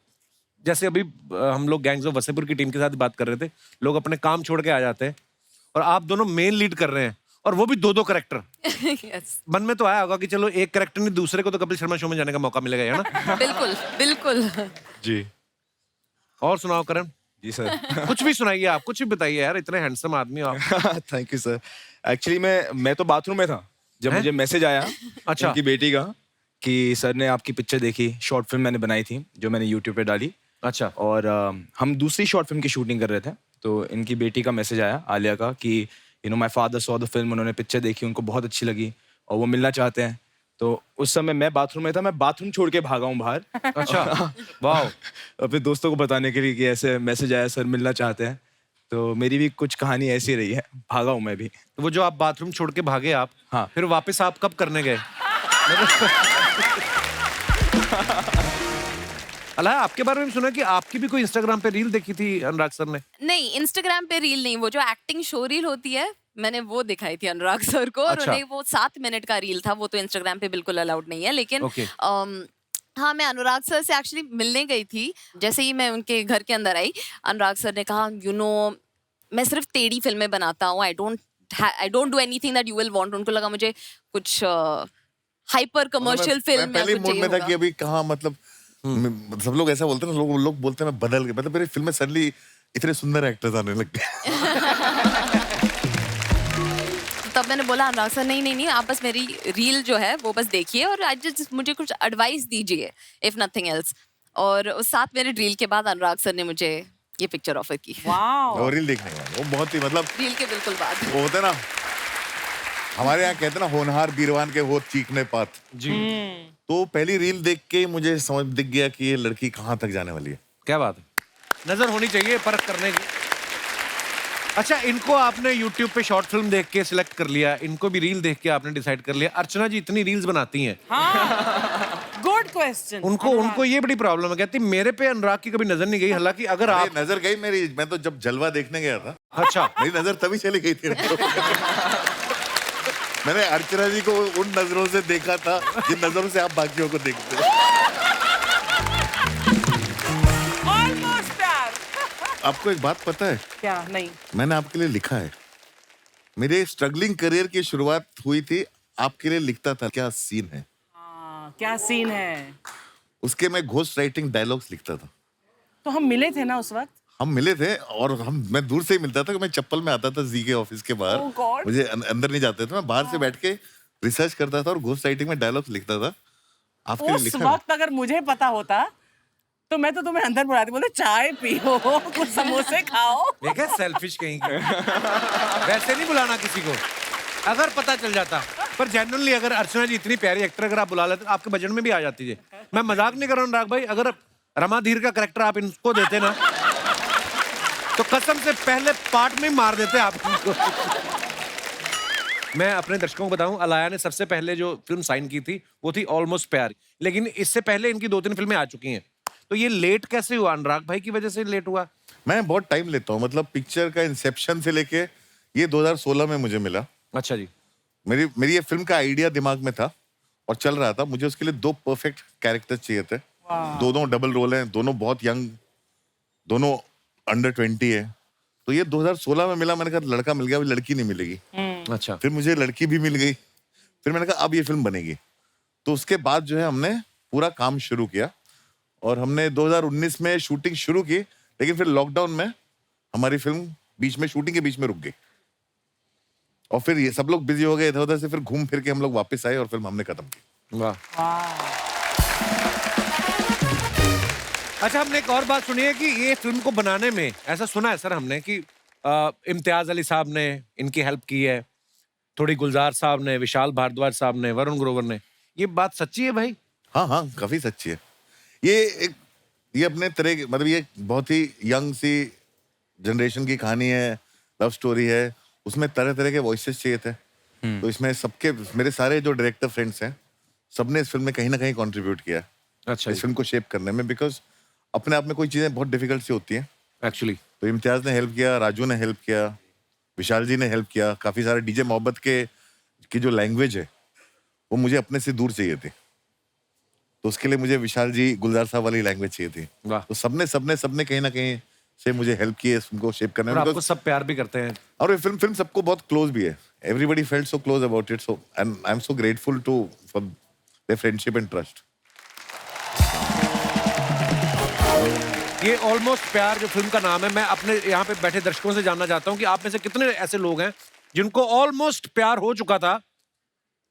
जैसे अभी हम लोग गैंग्स ऑफ वसेपुर की टीम के साथ बात कर रहे थे, लोग अपने काम छोड़ के आ जाते हैं और आप दोनों मेन लीड कर रहे हैं, और वो भी 2-2 कैरेक्टर। यस, मन में तो आया होगा कि चलो एक कैरेक्टर नहीं, दूसरे को तो कपिल शर्मा शो में जाने का मौका मिलेगा, है ना? बिल्कुल बिल्कुल। जी। और सुनाओ करण जी सर। कुछ भी सुनाइए, आप कुछ भी बताइए यार, इतने हैंडसम आदमी हो आप। Thank you sir. एक्चुअली मैं तो बाथरूम में था जब मुझे मैसेज आया अच्छा उनकी बेटी का कि सर ने आपकी पिक्चर देखी, शॉर्ट फिल्म मैंने बनाई थी जो मैंने यूट्यूब पे डाली। अच्छा। और हम दूसरी शॉर्ट फिल्म की शूटिंग कर रहे थे, तो इनकी बेटी का मैसेज आया आलिया का कि you know my father saw the film, उन्होंने पिक्चर देखी, उनको बहुत अच्छी लगी और वो मिलना चाहते हैं। तो उस समय मैं बाथरूम में था, मैं बाथरूम छोड़ के भागा हूँ बाहर। अच्छा। वाह। अपने दोस्तों को बताने के लिए कि ऐसे मैसेज आया, सर मिलना चाहते हैं। तो मेरी भी कुछ कहानी ऐसी रही है, भागा हूँ मैं भी। तो वो जो आप बाथरूम छोड़ के भागे आप, हाँ, फिर वापस आप कब करने गए? अला, आपके बारे में सुना कि आपकी भी कोई इंस्टाग्राम पे रील देखी थी अनुराग सर ने? नहीं, इंस्टाग्राम पे रील नहीं, वो जो एक्टिंग शो रील होती है मैंने वो दिखाई थी अनुराग सर को। और अच्छा। उन्हें वो 7 मिनट का रील था, वो तो इंस्टाग्राम पे बिल्कुल अलाउड नहीं है। लेकिन हाँ, मैं अनुराग सर से एक्चुअली मिलने गई थी। जैसे ही मैं उनके घर के अंदर आई, अनुराग सर ने कहा, यू नो मैं सिर्फ टेढ़ी फिल्में बनाता हूँ, I don't do anything that you will want. उनको लगा मुझे कुछ हाइपर कमर्शियल फिल्म पहले मूड में था कि अभी कहाँ, मतलब सब लोग ऐसा बोलते हैं ना, लोग बोलते हैं मैं बदल गया, मतलब मेरी फिल्म में सडनली इतने सुंदर एक्टर्स आने लग गए। तब मैंने बोला अनुराग सर नहीं, आप बस मेरी रील जो है वो बस देखिए और आज जस्ट मुझे कुछ एडवाइस दीजिए, इफ नथिंग एल्स। और उस 7 मिनट रील के बाद अनुराग सर ने मुझे ये पिक्चर ऑफर की। वो रील देखने का वो बहुत ही, मतलब रील के बिल्कुल बाद वो होते ना, हमारे यहाँ कहते ना, होनहार बीरवान के होत चीखने पात जी। तो पहली रील देख के मुझे समझ दिख गया कि ये लड़की कहाँ तक जाने वाली है। क्या बात है, नजर होनी चाहिए परख करने की। अच्छा, इनको आपने YouTube पे शॉर्ट फिल्म देख के सिलेक्ट कर लिया, इनको भी रील देख के आपने डिसाइड कर लिया। अर्चना जी इतनी रील्स बनाती हैं। Good question. उनको ये बड़ी प्रॉब्लम है, कहती मेरे पे अनुराग की कभी नजर नहीं गई। हालांकि अगर आप नजर गई मेरी, मैं तो जब जलवा देखने गया था, अच्छा, मेरी नजर तभी चली गई थी। मैंने अर्चना जी को उन नजरों से देखा था जिन नजरों से आप बाकियों को देखते हो। आपको एक बात पता है? क्या? नहीं। मैंने आपके लिए लिखा है। मेरे स्ट्रगलिंग करियर की शुरुआत हुई थी, आपके लिए लिखता था क्या सीन है। क्या सीन है? उसके मैं घोस्ट राइटिंग डायलॉग्स लिखता था। तो हम मिले थे ना उस वक्त? हम मिले थे और मैं दूर से ही मिलता था। मैं चप्पल में आता था जी के ऑफिस के बाहर। Oh God. मुझे अंदर नहीं जाते थे, मैं बाहर से बैठ के रिसर्च करता था और घोस्ट राइटिंग में डायलॉग्स लिखता था। आपके लिए उस लिखा है। वक्त अगर मुझे पता होता तो मैं तो तुम्हें अंदर बुलाती, बोले चाय पियो, कुछ समोसे खाओ। देखे सेल्फिश कहीं के। वैसे नहीं बुलाना किसी को, अगर पता चल जाता। पर जेन्युइनली अगर अर्चना जी इतनी प्यारी एक्टर अगर आप बुला लेते, आपके बजट में भी आ जाती है। मैं मजाक नहीं कर रहा हूँ अनुराग भाई, अगर रमा धीर का कैरेक्टर आप इनको देते ना, तो कसम से पहले पार्ट में मार देते आप इनको। मैं अपने दर्शकों को बताऊं, अलाया ने सबसे पहले जो फिल्म साइन की थी वो थी ऑलमोस्ट प्यार, लेकिन इससे पहले इनकी 2-3 फिल्में आ चुकी हैं। तो ये लेट कैसे हुआ? अनुराग भाई की वजह से लेट हुआ? मैं बहुत टाइम लेता हूँ, मतलब पिक्चर का इंसेप्शन से लेके ये 2016 में मुझे मिला। अच्छा जी। मेरी ये फिल्म का आइडिया दिमाग में था और चल रहा था। मुझे उसके लिए 2 परफेक्ट कैरेक्टर चाहिए थे। दोनों डबल रोल हैं, दोनों बहुत यंग, दोनों अंडर 20 है। तो ये 2016 में मिला। मैंने कहा लड़का मिल गया, अभी लड़की नहीं मिलेगी। अच्छा। फिर मुझे लड़की भी मिल गई। फिर मैंने कहा अब ये फिल्म बनेगी। तो उसके बाद जो है हमने पूरा काम शुरू किया और हमने 2019 में शूटिंग शुरू की, लेकिन फिर लॉकडाउन में हमारी फिल्म बीच में, शूटिंग के बीच में रुक गई और फिर ये सब लोग बिजी हो गए इधर उधर से। फिर घूम फिर के हम लोग वापस आए और फिल्म हमने खत्म की। वाह। अच्छा, हमने एक और बात सुनी है कि ये फिल्म को बनाने में, ऐसा सुना है सर हमने कि इम्तियाज अली साहब ने इनकी हेल्प की है, थोड़ी गुलजार साहब ने, विशाल भारद्वाज साहब ने, वरुण ग्रोवर ने। ये बात सच्ची है भाई? हाँ हाँ, काफी सच्ची है। ये अपने तरह की, मतलब ये बहुत ही यंग सी जनरेशन की कहानी है, लव स्टोरी है, उसमें तरह तरह के वॉइसेस चाहिए थे। तो इसमें सबके, मेरे सारे जो डायरेक्टर फ्रेंड्स हैं, सबने इस फिल्म में कहीं ना कहीं कंट्रीब्यूट किया। अच्छा, इस फिल्म को शेप करने में, बिकॉज अपने आप में कोई चीजें बहुत डिफिकल्ट सी होती हैं एक्चुअली। तो इम्तियाज ने हेल्प किया, राजू ने हेल्प किया, विशाल जी ने हेल्प किया, काफी सारे डीजे मोहब्बत की जो लैंग्वेज है वो मुझे अपने से दूर चाहिए थी, तो उसके लिए मुझे विशाल जी, गुलजार साहब वाली लैंग्वेज चाहिए थी। तो सबने कहीं ना कहीं से मुझे हेल्प की है इस फिल्म को शेप करने में। आपको सब प्यार भी करते हैं और ये फिल्म सबको बहुत क्लोज भी है। Everybody felt so close about it, so and I am so grateful to for their friendship and trust. ये ऑलमोस्ट प्यार जो फिल्म का नाम है, मैं अपने यहाँ पे बैठे दर्शकों से जानना चाहता हूँ कि आप में से कितने ऐसे लोग हैं जिनको ऑलमोस्ट प्यार हो चुका था,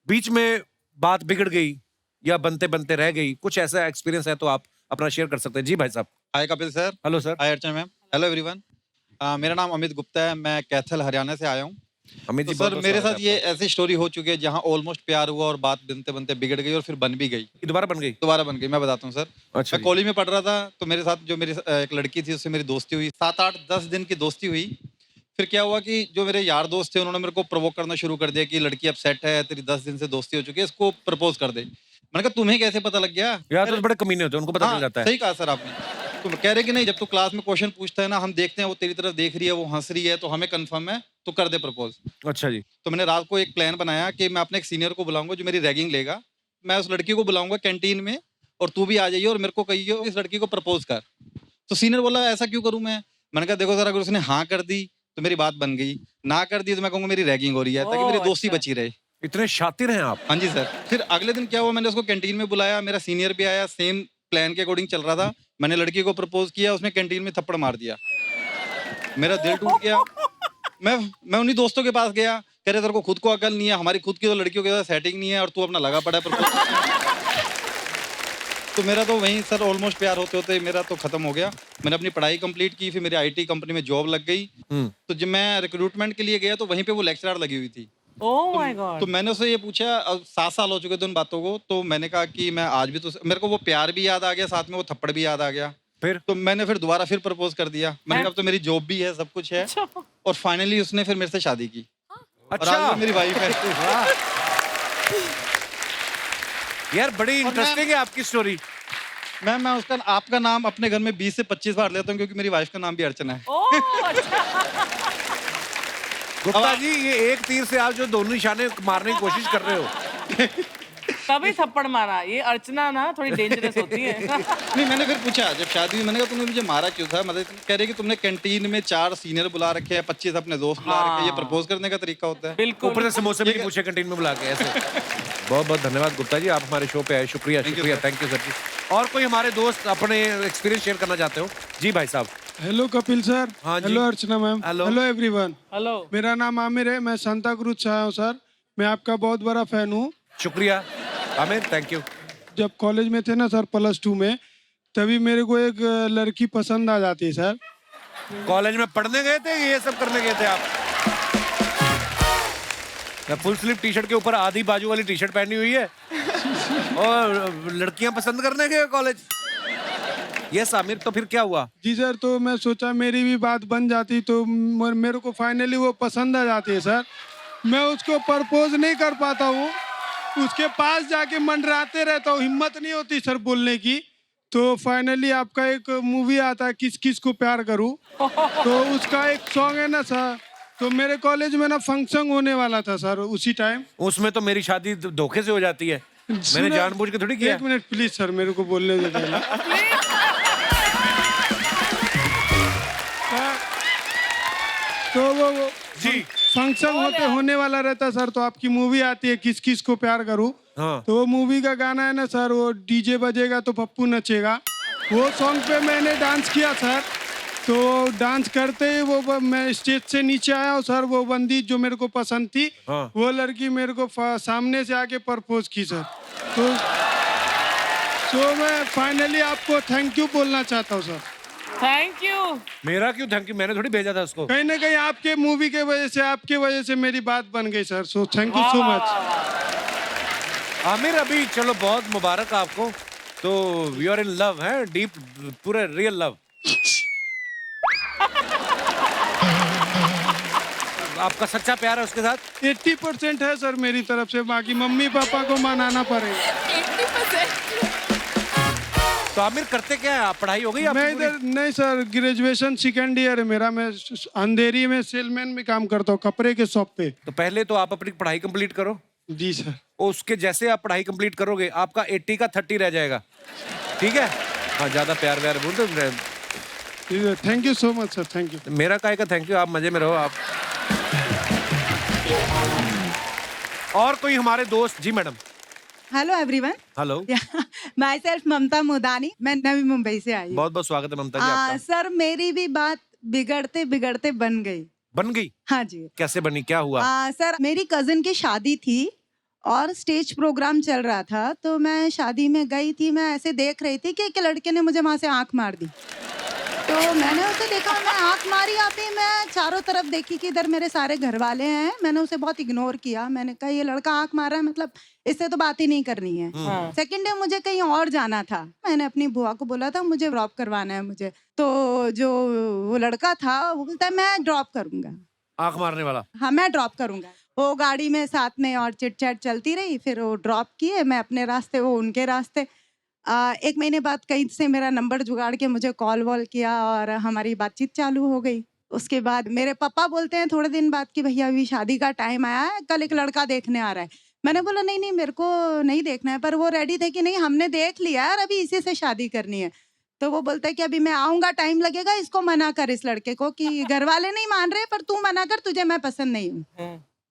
बीच में बात बिगड़ गई या बनते बनते रह गई, कुछ ऐसा एक्सपीरियंस है तो आप अपना शेयर कर सकते हैं। जी भाई साहब। Hi Kapil sir. Hello sir. Hi Archana ma'am. Hello everyone. मेरा नाम अमित गुप्ता है, मैं कैथल हरियाणा से आया हूँ। अमित तो जी, सर बहुत-बहुत मेरे स्वागत साथ ये ऐसी स्टोरी हो चुकी है जहाँ ऑलमोस्ट प्यार हुआ और बात बनते बनते बिगड़ गई और फिर बन भी गई। दोबारा बन गई। मैं बताता हूँ सर। अच्छा मैं कॉलेज में पढ़ रहा था, तो मेरे साथ जो मेरी एक लड़की थी उससे मेरी दोस्ती हुई, 7-8-10 दिन की दोस्ती हुई। फिर क्या हुआ कि जो मेरे यार दोस्त थे उन्होंने मेरे को प्रोवोक करना शुरू कर दिया कि लड़की अब सेट है, तेरी 10 दिन से दोस्ती हो चुकी है, इसको प्रपोज कर दे। मैंने कहा तुम्हें कैसे पता लग गया? यार तो बड़े कमीने होते हैं, उनको पता चल जाता है। सही कहा सर आपने। तो कह रहे कि नहीं, जब तू क्लास में क्वेश्चन पूछता है ना, हम देखते हैं वो तेरी तरफ देख रही है, वो हंस रही है, तो हमें कंफर्म है, तो कर दे प्रपोज। अच्छा जी। तो मैंने रात को एक प्लान बनाया कि मैं अपने एक सीनियर को बुलाऊंगा जो मेरी रैगिंग लेगा, मैं उस लड़की को बुलाऊंगा कैंटीन में और तू भी आ जाइए और मेरे को कहिए इस लड़की को प्रपोज कर। तो सीनियर बोला ऐसा क्यों करूं मैं? मैंने कहा देखो सर, अगर उसने हाँ कर दी तो मेरी बात बन गई, ना कर दी तो मैं कहूंगा मेरी रैगिंग हो रही है, ताकि मेरी दोस्ती बची रहे। इतने शातिर हैं आप। हाँ जी सर। फिर अगले दिन क्या हुआ, मैंने उसको कैंटीन में बुलाया, मेरा सीनियर भी आया, सेम प्लान के अकॉर्डिंग चल रहा था। मैंने लड़की को प्रपोज किया, उसने कैंटीन में थप्पड़ मार दिया, मेरा दिल टूट गया। मैं उन्हीं दोस्तों के पास गया, कह रहे तेरे को खुद को अकल नहीं है, हमारी खुद की तो लड़कियों के साथ सेटिंग नहीं है और तू अपना लगा पड़ा है प्रपोज। तो मेरा तो वहीं सर ऑलमोस्ट प्यार होते होते मेरा तो खत्म हो गया। मैंने अपनी पढ़ाई कंप्लीट की, फिर मेरी आईटी कंपनी में जॉब लग गई। तो जब मैं रिक्रूटमेंट के लिए गया तो वहीं पे वो लेक्चरर लगी हुई थी। Oh my God. तो मैंने उससे ये पूछा, अब 7 साल हो चुके थे उन बातों को, तो मैंने कहा कि मैं आज भी तो, मेरे को वो प्यार भी याद आ गया, साथ में वो थप्पड़ भी याद आ गया। फिर तो मैंने फिर दोबारा फिर प्रपोज कर दिया। मैंने कहा अब तो मेरी जॉब भी है, सब कुछ है। और फाइनली उसने फिर मेरे से शादी की। और आज वो मेरी वाइफ है। यार बड़ी इंटरेस्टिंग है आपकी स्टोरी। मैं उसका, आपका नाम अपने घर में 20 से 25 बार लेता हूँ क्योंकि मेरी वाइफ का नाम भी अर्चना है। गुप्ता जी, ये एक तीर से आप जो दोनों निशाने मारने की कोशिश कर रहे हो। तभी थप्पड़ मारा। ये अर्चना ना थोड़ी डेंजरस होती है। नहीं, मैंने फिर पूछा जब शादी हुई, मैंने कहा तुमने मुझे मारा क्यों था? मतलब कह रहे कि तुमने कैंटीन में 4 सीनियर बुला रखे हैं, 25 अपने दोस्त बुला रखे हैं, ये प्रपोज करने का तरीका होता है। बिल्कुल। ऊपर से समोसे भी पूछे कैंटीन में बुला के ऐसे। बहुत बहुत धन्यवाद गुप्ता जी, आप हमारे शो पे आए। शुक्रिया शुक्रिया, थैंक यू सर जी। और कोई हमारे दोस्त अपने एक्सपीरियंस शेयर करना चाहते हो? जी भाई साहब। Hello Kapil sir. हाँ जी। हेलो अर्चना मैम। Hello everyone. हेलो। मेरा नाम आमिर है, मैं सांता क्रूज से आया हूँ सर। मैं आपका बहुत बड़ा फैन हूँ। शुक्रिया आमिर, थैंक यू। जब कॉलेज में थे ना सर, +2 में, तभी मेरे को एक लड़की पसंद आ जाती है सर। कॉलेज में पढ़ने गए थे, ये सब करने गए थे आप? फुल स्लीव टी शर्ट के ऊपर आधी बाजू वाली टी शर्ट पहनी हुई है और लड़कियां पसंद करने गए कॉलेज। यस आमिर, तो फिर क्या हुआ? जी सर, तो मैं सोचा मेरी भी बात बन जाती, तो मेरे को फाइनली वो पसंद आ जाती है सर। मैं उसको प्रपोज नहीं कर पाता हूँ, उसके पास जाके मंडराते रहता हूँ, हिम्मत नहीं होती सर बोलने की। तो फाइनली आपका एक मूवी आता है किस किस को प्यार करूँ, तो उसका एक सॉन्ग है ना सर, तो मेरे कॉलेज में ना फंक्शन होने वाला था सर उसी टाइम। उसमें तो मेरी शादी धोखे से हो जाती है, मैंने जानबूझ के थोड़ी किया। 1 मिनट प्लीज सर, मेरे को बोलने दे पहले। तो वो जी फंक्शन होने वाला रहता सर, तो आपकी मूवी आती है किस किस को प्यार करूं। हाँ। तो वो मूवी का गाना है ना सर, वो डीजे बजेगा तो पप्पू नचेगा, वो सॉन्ग पे मैंने डांस किया सर। तो डांस करते ही वो मैं स्टेज से नीचे आया और सर वो बंदी जो मेरे को पसंद थी, हाँ। वो लड़की मेरे को सामने से आके प्रपोज की सर। तो मैं फाइनली आपको थैंक यू बोलना चाहता हूँ सर। Thank you. मेरा क्यों थैंक यू, मैंने थोड़ी भेजा था उसको। कहीं ना कहीं आपके मूवी के वजह से, आपके वजह से मेरी बात बन गई sir. So thank you so much Aamir. अभी चलो बहुत मुबारक आपको, तो यू आर इन लव है, डीप, पूरे रियल लव। आपका सच्चा प्यार है उसके साथ? 80% है सर मेरी तरफ से, बाकी मम्मी पापा को मनाना पड़ेगा। 80%। तो आमिर करते क्या है आप? पढ़ाई हो गई आपकी मैं इधर नहीं सर, ग्रेजुएशन सेकेंड ईयर है मेरा। मैं अंधेरी में सेलमैन में काम करता हूँ, कपड़े के शॉप पे। तो पहले तो आप अपनी पढ़ाई कंप्लीट करो। जी सर। उसके जैसे आप पढ़ाई कंप्लीट करोगे आपका 80 का 30 रह जाएगा, ठीक है? हाँ, ज्यादा प्यार व्यार बोल दो। Thank you so much sir, thank you. मेरा काहे का थैंक यू, आप मजे में रहो आप। और कोई हमारे दोस्त? जी madam. Hello everyone. Hello. Myself Mamta Mudani, मैं नवी मुंबई से आई हूँ। बहुत बहुत स्वागत है ममता जी आपका। सर मेरी भी बात बिगड़ते बिगड़ते बन गई। बन गई? हाँ जी। कैसे बनी, क्या हुआ? सर मेरी कजिन की शादी थी और स्टेज प्रोग्राम चल रहा था, तो मैं शादी में गई थी। मैं ऐसे देख रही थी कि एक लड़के ने मुझे वहां से आंख मार दी। तो मैंने उसे देखा, मैं आंख मारी आती, मैं चारों तरफ देखी कि इधर मेरे सारे घर वाले हैं। मैंने उसे बहुत इग्नोर किया। मैंने कहा ये लड़का आंख मार रहा है, मतलब इससे तो बात ही नहीं करनी है। सेकंड डे मुझे कहीं और जाना था। मैंने अपनी बुआ को बोला था मुझे ड्रॉप करवाना है मुझे। तो जो वो लड़का था वो बोलता है मैं ड्रॉप करूंगा। आंख मारने वाला? हाँ, मैं ड्रॉप करूंगा। वो गाड़ी में साथ में और चिट चैट चलती रही। फिर वो ड्रॉप किए, मैं अपने रास्ते, वो उनके रास्ते। 1 महीने बाद कहीं से मेरा नंबर जुगाड़ के मुझे कॉल वॉल किया और हमारी बातचीत चालू हो गई। उसके बाद मेरे पापा बोलते हैं थोड़े दिन बाद कि भैया अभी शादी का टाइम आया है, कल एक लड़का देखने आ रहा है। मैंने बोला नहीं नहीं मेरे को नहीं देखना है, पर वो रेडी थे कि नहीं हमने देख लिया और अभी इसी से शादी करनी है। तो वो बोलता है कि अभी मैं आऊंगा, टाइम लगेगा, इसको मना कर इस लड़के को कि घर वाले नहीं मान रहे पर तू मना कर, तुझे मैं पसंद नहीं हूँ।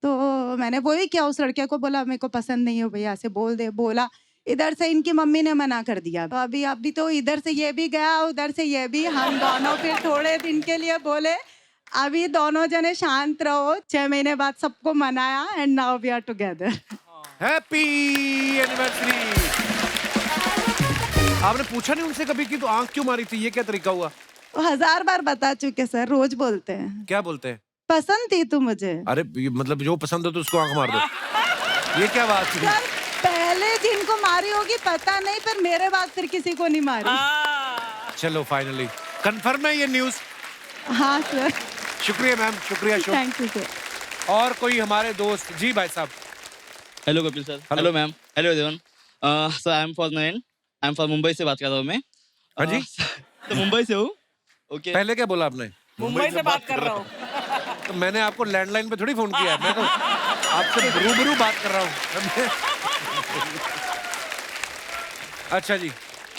तो मैंने वही किया, उस लड़के को बोला मेरे को पसंद नहीं हो भैया से बोल दे। बोला, इधर से इनकी मम्मी ने मना कर दिया। तो अभी तो इधर से ये भी गया, उधर से ये भी। हम दोनों फिर थोड़े दिन के लिए बोले अभी दोनों जने शांत रहो। 6 महीने बाद सबको मनाया and now we are together. Happy anniversary. आपने पूछा नहीं उनसे कभी कि तो आंख क्यों मारी थी, ये क्या तरीका हुआ? वो 1000 बार बता चुके सर, रोज बोलते हैं। क्या बोलते हैं? पसंद थी तू मुझे। अरे मतलब जो पसंद हो तो उसको आंख मार दो, ये क्या बात थी? सर पहले जिनको मारी होगी पता नहीं, पर मेरे बाद फिर किसी को नहीं मारी। चलो फाइनली कंफर्म है ये न्यूज? हाँ सर। शुक्रिया मैम, शुक्रिया। Thank you sir. और कोई हमारे दोस्त? जी भाई साहब। Hello Kapil sir. Hello ma'am. Hello everyone. Sir I am from Mumbai से बात कर रहा हूँ मैं। हाँ जी। तो मुंबई से हूँ। ओके। पहले क्या बोला आपने? मुंबई से बात कर रहा हूँ। तो मैंने आपको लैंडलाइन पे थोड़ी फोन किया है, मैं तो आपसे रूबरू बात कर रहा हूँ। अच्छा जी।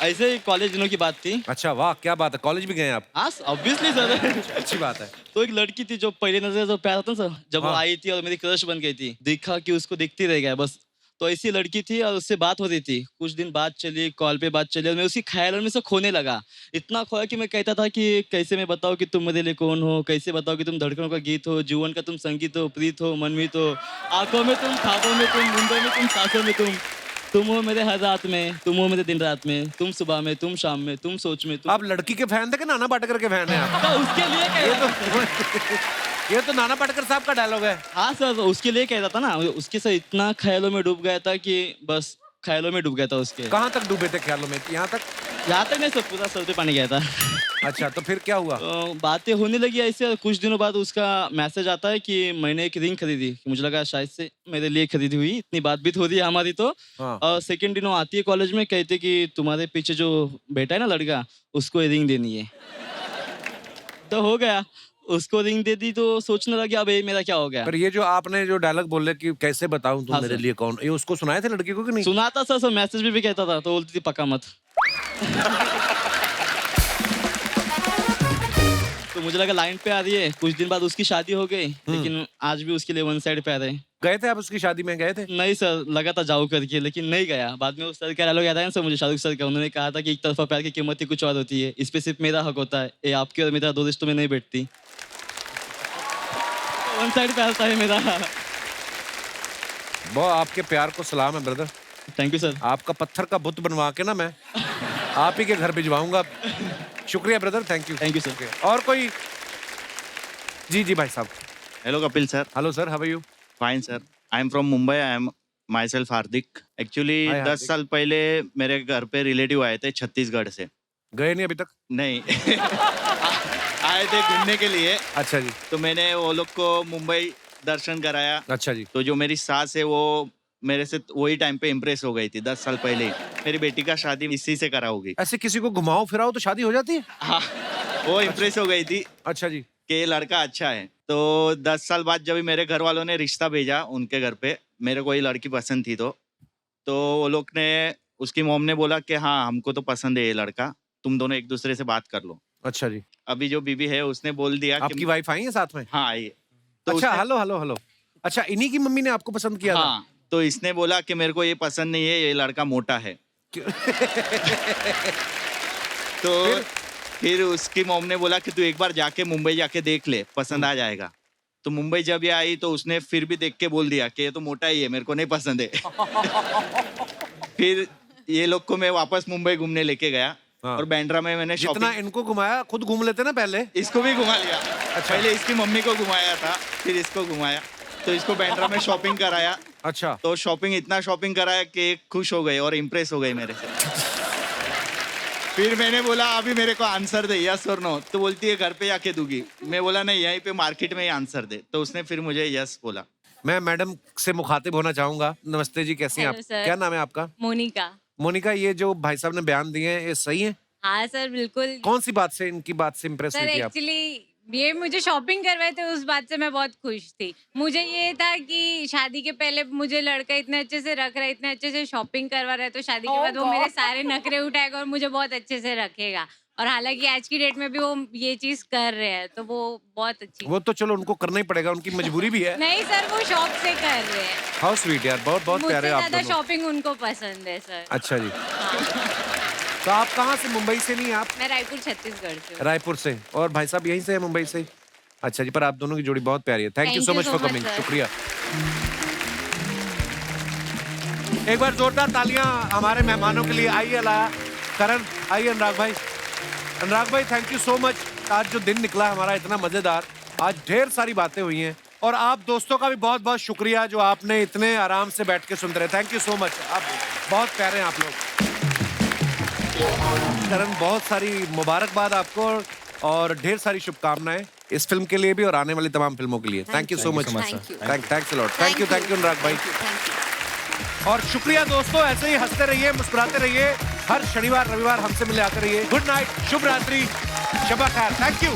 ऐसे ही कॉलेज दिनों की बात थी। अच्छा वाह, क्या बात है, कॉलेज भी गए आप? हाँ ऑब्वियसली सर। अच्छी बात है। तो एक लड़की थी जो पहले नजर जो प्यार था ना सर, जब वो हाँ। आई थी और मेरी क्रश बन गई थी। देखा कि उसको देखती रह गया बस। तो ऐसी लड़की थी और उससे बात हो रही थी। कुछ दिन बात चली, कॉल पे बात चली और मैं उसी ख्यालों में से खोने लगा। इतना खोया कि मैं कहता था कि कैसे मैं बताऊँ कि तुम मेरे लिए कौन हो, कैसे बताओ कि तुम धड़कनों का गीत हो, जीवन का तुम संगीत हो, प्रीत हो, मनमीत हो, आंखों में तुम, ख्वाबों में तुम, मुंडों में तुम, सांसों में तुम हो मेरे हर रात में, तुम हो मेरे दिन रात में, तुम सुबह में, तुम शाम में, तुम सोच में। आप लड़की के फैन थे कि नाना पाटेकर के फैन हैं आप? तो उसके लिए ये तो नाना पाटेकर साहब का डायलॉग है। हाँ सर, उसके लिए कह रहा था ना, उसके साथ इतना ख्यालों में डूब गया था कि बस ख्यालों में डूब गया था उसके। कहाँ तक डूबे थे ख्यालों में? यहाँ तक नहीं सर, पूरा सर पे पानी गया था। अच्छा, तो फिर क्या हुआ? तो बातें होने लगी ऐसे। कुछ दिनों बाद उसका मैसेज आता है कि मैंने एक रिंग खरीदी। मुझे लगा शायद से मेरे लिए खरीदी हुई, इतनी बातचीत हो रही है हमारी। तो और सेकंड दिनों आती है कॉलेज में, कहते कि तुम्हारे पीछे जो बैठा है ना लड़का, उसको रिंग देनी है। तो हो गया, उसको रिंग दे दी। तो सोचने लगा अब ये मेरा क्या हो गया। पर ये जो आपने जो डायलॉग बोले कि कैसे बताऊं तुम हाँ, मेरे सर। लिए कौन, ये उसको सुनाए थे लड़की को कि नहीं? सुनाता सर, मैसेज भी कहता था। तो बोलती थी पक्का मत। तो मुझे लगा लाइन पे आ रही है। कुछ दिन बाद उसकी शादी हो गई, लेकिन आज भी उसके लिए वन साइड पे आ रहे। गए थे आप उसकी शादी में? गए थे? नहीं सर, लगा था जाऊँ करके, लेकिन नहीं गया। बाद में उस सर का डायलॉग याद आया ना सर मुझे, शाहरुख सर का। उन्होंने कहा था कि एक तरफा प्यार की कीमत ही कुछ और होती है, इस पे सिर्फ मेरा हक होता है, ये आपके और मेरा 2 रिश्तों में नहीं बैठती। वन साइड प्यार था है मेरा। बहुत आपके प्यार को सलाम है ब्रदर। Thank you sir. आपका पत्थर का बुत बनवा के ना मैं आप ही के घर भिजवाऊंगा। शुक्रिया brother, thank you. Thank you sir. और कोई? जी जी भाई साहब। Hello Kapil sir. Hello sir, how are you? Fine sir. I am from Mumbai. I am myself Hardik. Actually Hi, 10 Hardik. साल पहले मेरे घर पे रिलेटिव आए थे छत्तीसगढ़ से। गए नहीं अभी तक? नहीं आए थे घूमने के लिए। अच्छा जी। तो मैंने वो लोग को मुंबई दर्शन कराया। अच्छा जी। तो जो मेरी सास है वो मेरे से वही टाइम पे इम्प्रेस हो गई थी 10 साल पहले ही। मेरी बेटी का शादी इसी से करा होगी। ऐसे किसी को घुमाओ फिराओ तो शादी हो जाती है? हाँ, वो इम्प्रेस हो गई थी। अच्छा जी। कि ये लड़का अच्छा है। तो 10 साल बाद जब मेरे घर वालों ने रिश्ता भेजा उनके घर पे, मेरे को ये लड़की पसंद थी। तो वो लोग ने, उसकी मॉम ने बोला कि हाँ हमको तो पसंद है ये लड़का, तुम दोनों एक दूसरे से बात कर लो। अच्छा जी। अभी जो बीबी है उसने बोल दिया आपकी वाइफ आई है साथ में? हाँ आई है। अच्छा उसने- हेलो हेलो हेलो। अच्छा इन्हीं की मम्मी ने आपको पसंद किया था? हाँ, तो इसने बोला कि मेरे को ये पसंद नहीं है, ये लड़का मोटा है। तो फिर उसकी मॉम ने बोला कि तू एक बार जाके मुंबई जाके देख ले, पसंद आ जाएगा। तो मुंबई जब ये आई तो उसने फिर भी देख के बोल दिया कि ये तो मोटा ही है, मेरे को नहीं पसंद है। फिर ये लोग को मैं वापस मुंबई घूमने लेके गया। और बैंड्रा में मैंने जितना शॉपिंग, इनको घुमाया खुद घूम लेते ना पहले। इसको भी घुमा लिया। पहले इसकी मम्मी को घुमाया था, फिर इसको घुमाया। तो इसको बैंड्रा में शॉपिंग कराया। अच्छा। तो शॉपिंग, इतना शॉपिंग कराया कि खुश हो गई और इम्प्रेस हो गई मेरे से। फिर मैंने बोला अभी मेरे को आंसर दे, यस और नो। तो बोलती है घर पे जाके दूंगी। मैं बोला नहीं, यहीं पे मार्केट में ही आंसर दे। तो उसने फिर मुझे यस बोला। मैं मैडम से मुखातिब होना चाहूंगा। नमस्ते जी, कैसी हैं आप? Hello sir. क्या नाम है आपका? मोनिका। मोनिका, ये जो भाई साहब ने बयान दिए हैं ये सही है? हाँ सर बिल्कुल। कौन सी बात से, इनकी बात से इम्प्रेस सर हुई थी आप? एक्चुअली ये मुझे शॉपिंग करवाए थे, उस बात से मैं बहुत खुश थी। मुझे ये था कि शादी के पहले मुझे लड़का इतने अच्छे से रख रहा है, इतने अच्छे से शॉपिंग करवा रहा है, तो शादी के बाद वो मेरे सारे नखरे उठाएगा और मुझे बहुत अच्छे से रखेगा। और हालांकि आज की डेट में भी वो ये चीज कर रहे हैं, तो वो बहुत अच्छी। वो तो चलो उनको करना ही पड़ेगा, उनकी मजबूरी भी है। नहीं सर, वो शौक से कर रहे हैं। हाउ स्वीट यार, बहुत बहुत मुझसे प्यारे आप ज्यादा दोनों। शॉपिंग उनको पसंद है सर। अच्छा जी। तो आप कहाँ से? मुंबई से नहीं आप? मैं रायपुर छत्तीसगढ़ से हूँ। रायपुर से। और भाई साहब यहीं से है, मुंबई से? अच्छा जी। पर आप दोनों की जोड़ी बहुत प्यारी है। Thank you so much for coming. शुक्रिया। एक बार जोरदार तालियां हमारे मेहमानों के लिए। आइए लाया करण, आइए अनुराग भाई। अनुराग भाई थैंक यू सो मच। आज जो दिन निकला हमारा इतना मजेदार, आज ढेर सारी बातें हुई हैं। और आप दोस्तों का भी बहुत बहुत शुक्रिया जो आपने इतने आराम से बैठ के सुनते रहे। Thank you so much. आप बहुत प्यारे हैं आप लोग। करण, बहुत सारी मुबारकबाद आपको और ढेर सारी शुभकामनाएं इस फिल्म के लिए भी और आने वाली तमाम फिल्मों के लिए। Thank you so much. Thanks a lot. Thank you Anurag भाई। और शुक्रिया दोस्तों, ऐसे ही हंसते रहिए, मुस्कुराते रहिए। हर शनिवार रविवार हमसे मिले आते रहिए। गुड नाइट, शुभ रात्रि, शब खैर। Thank you.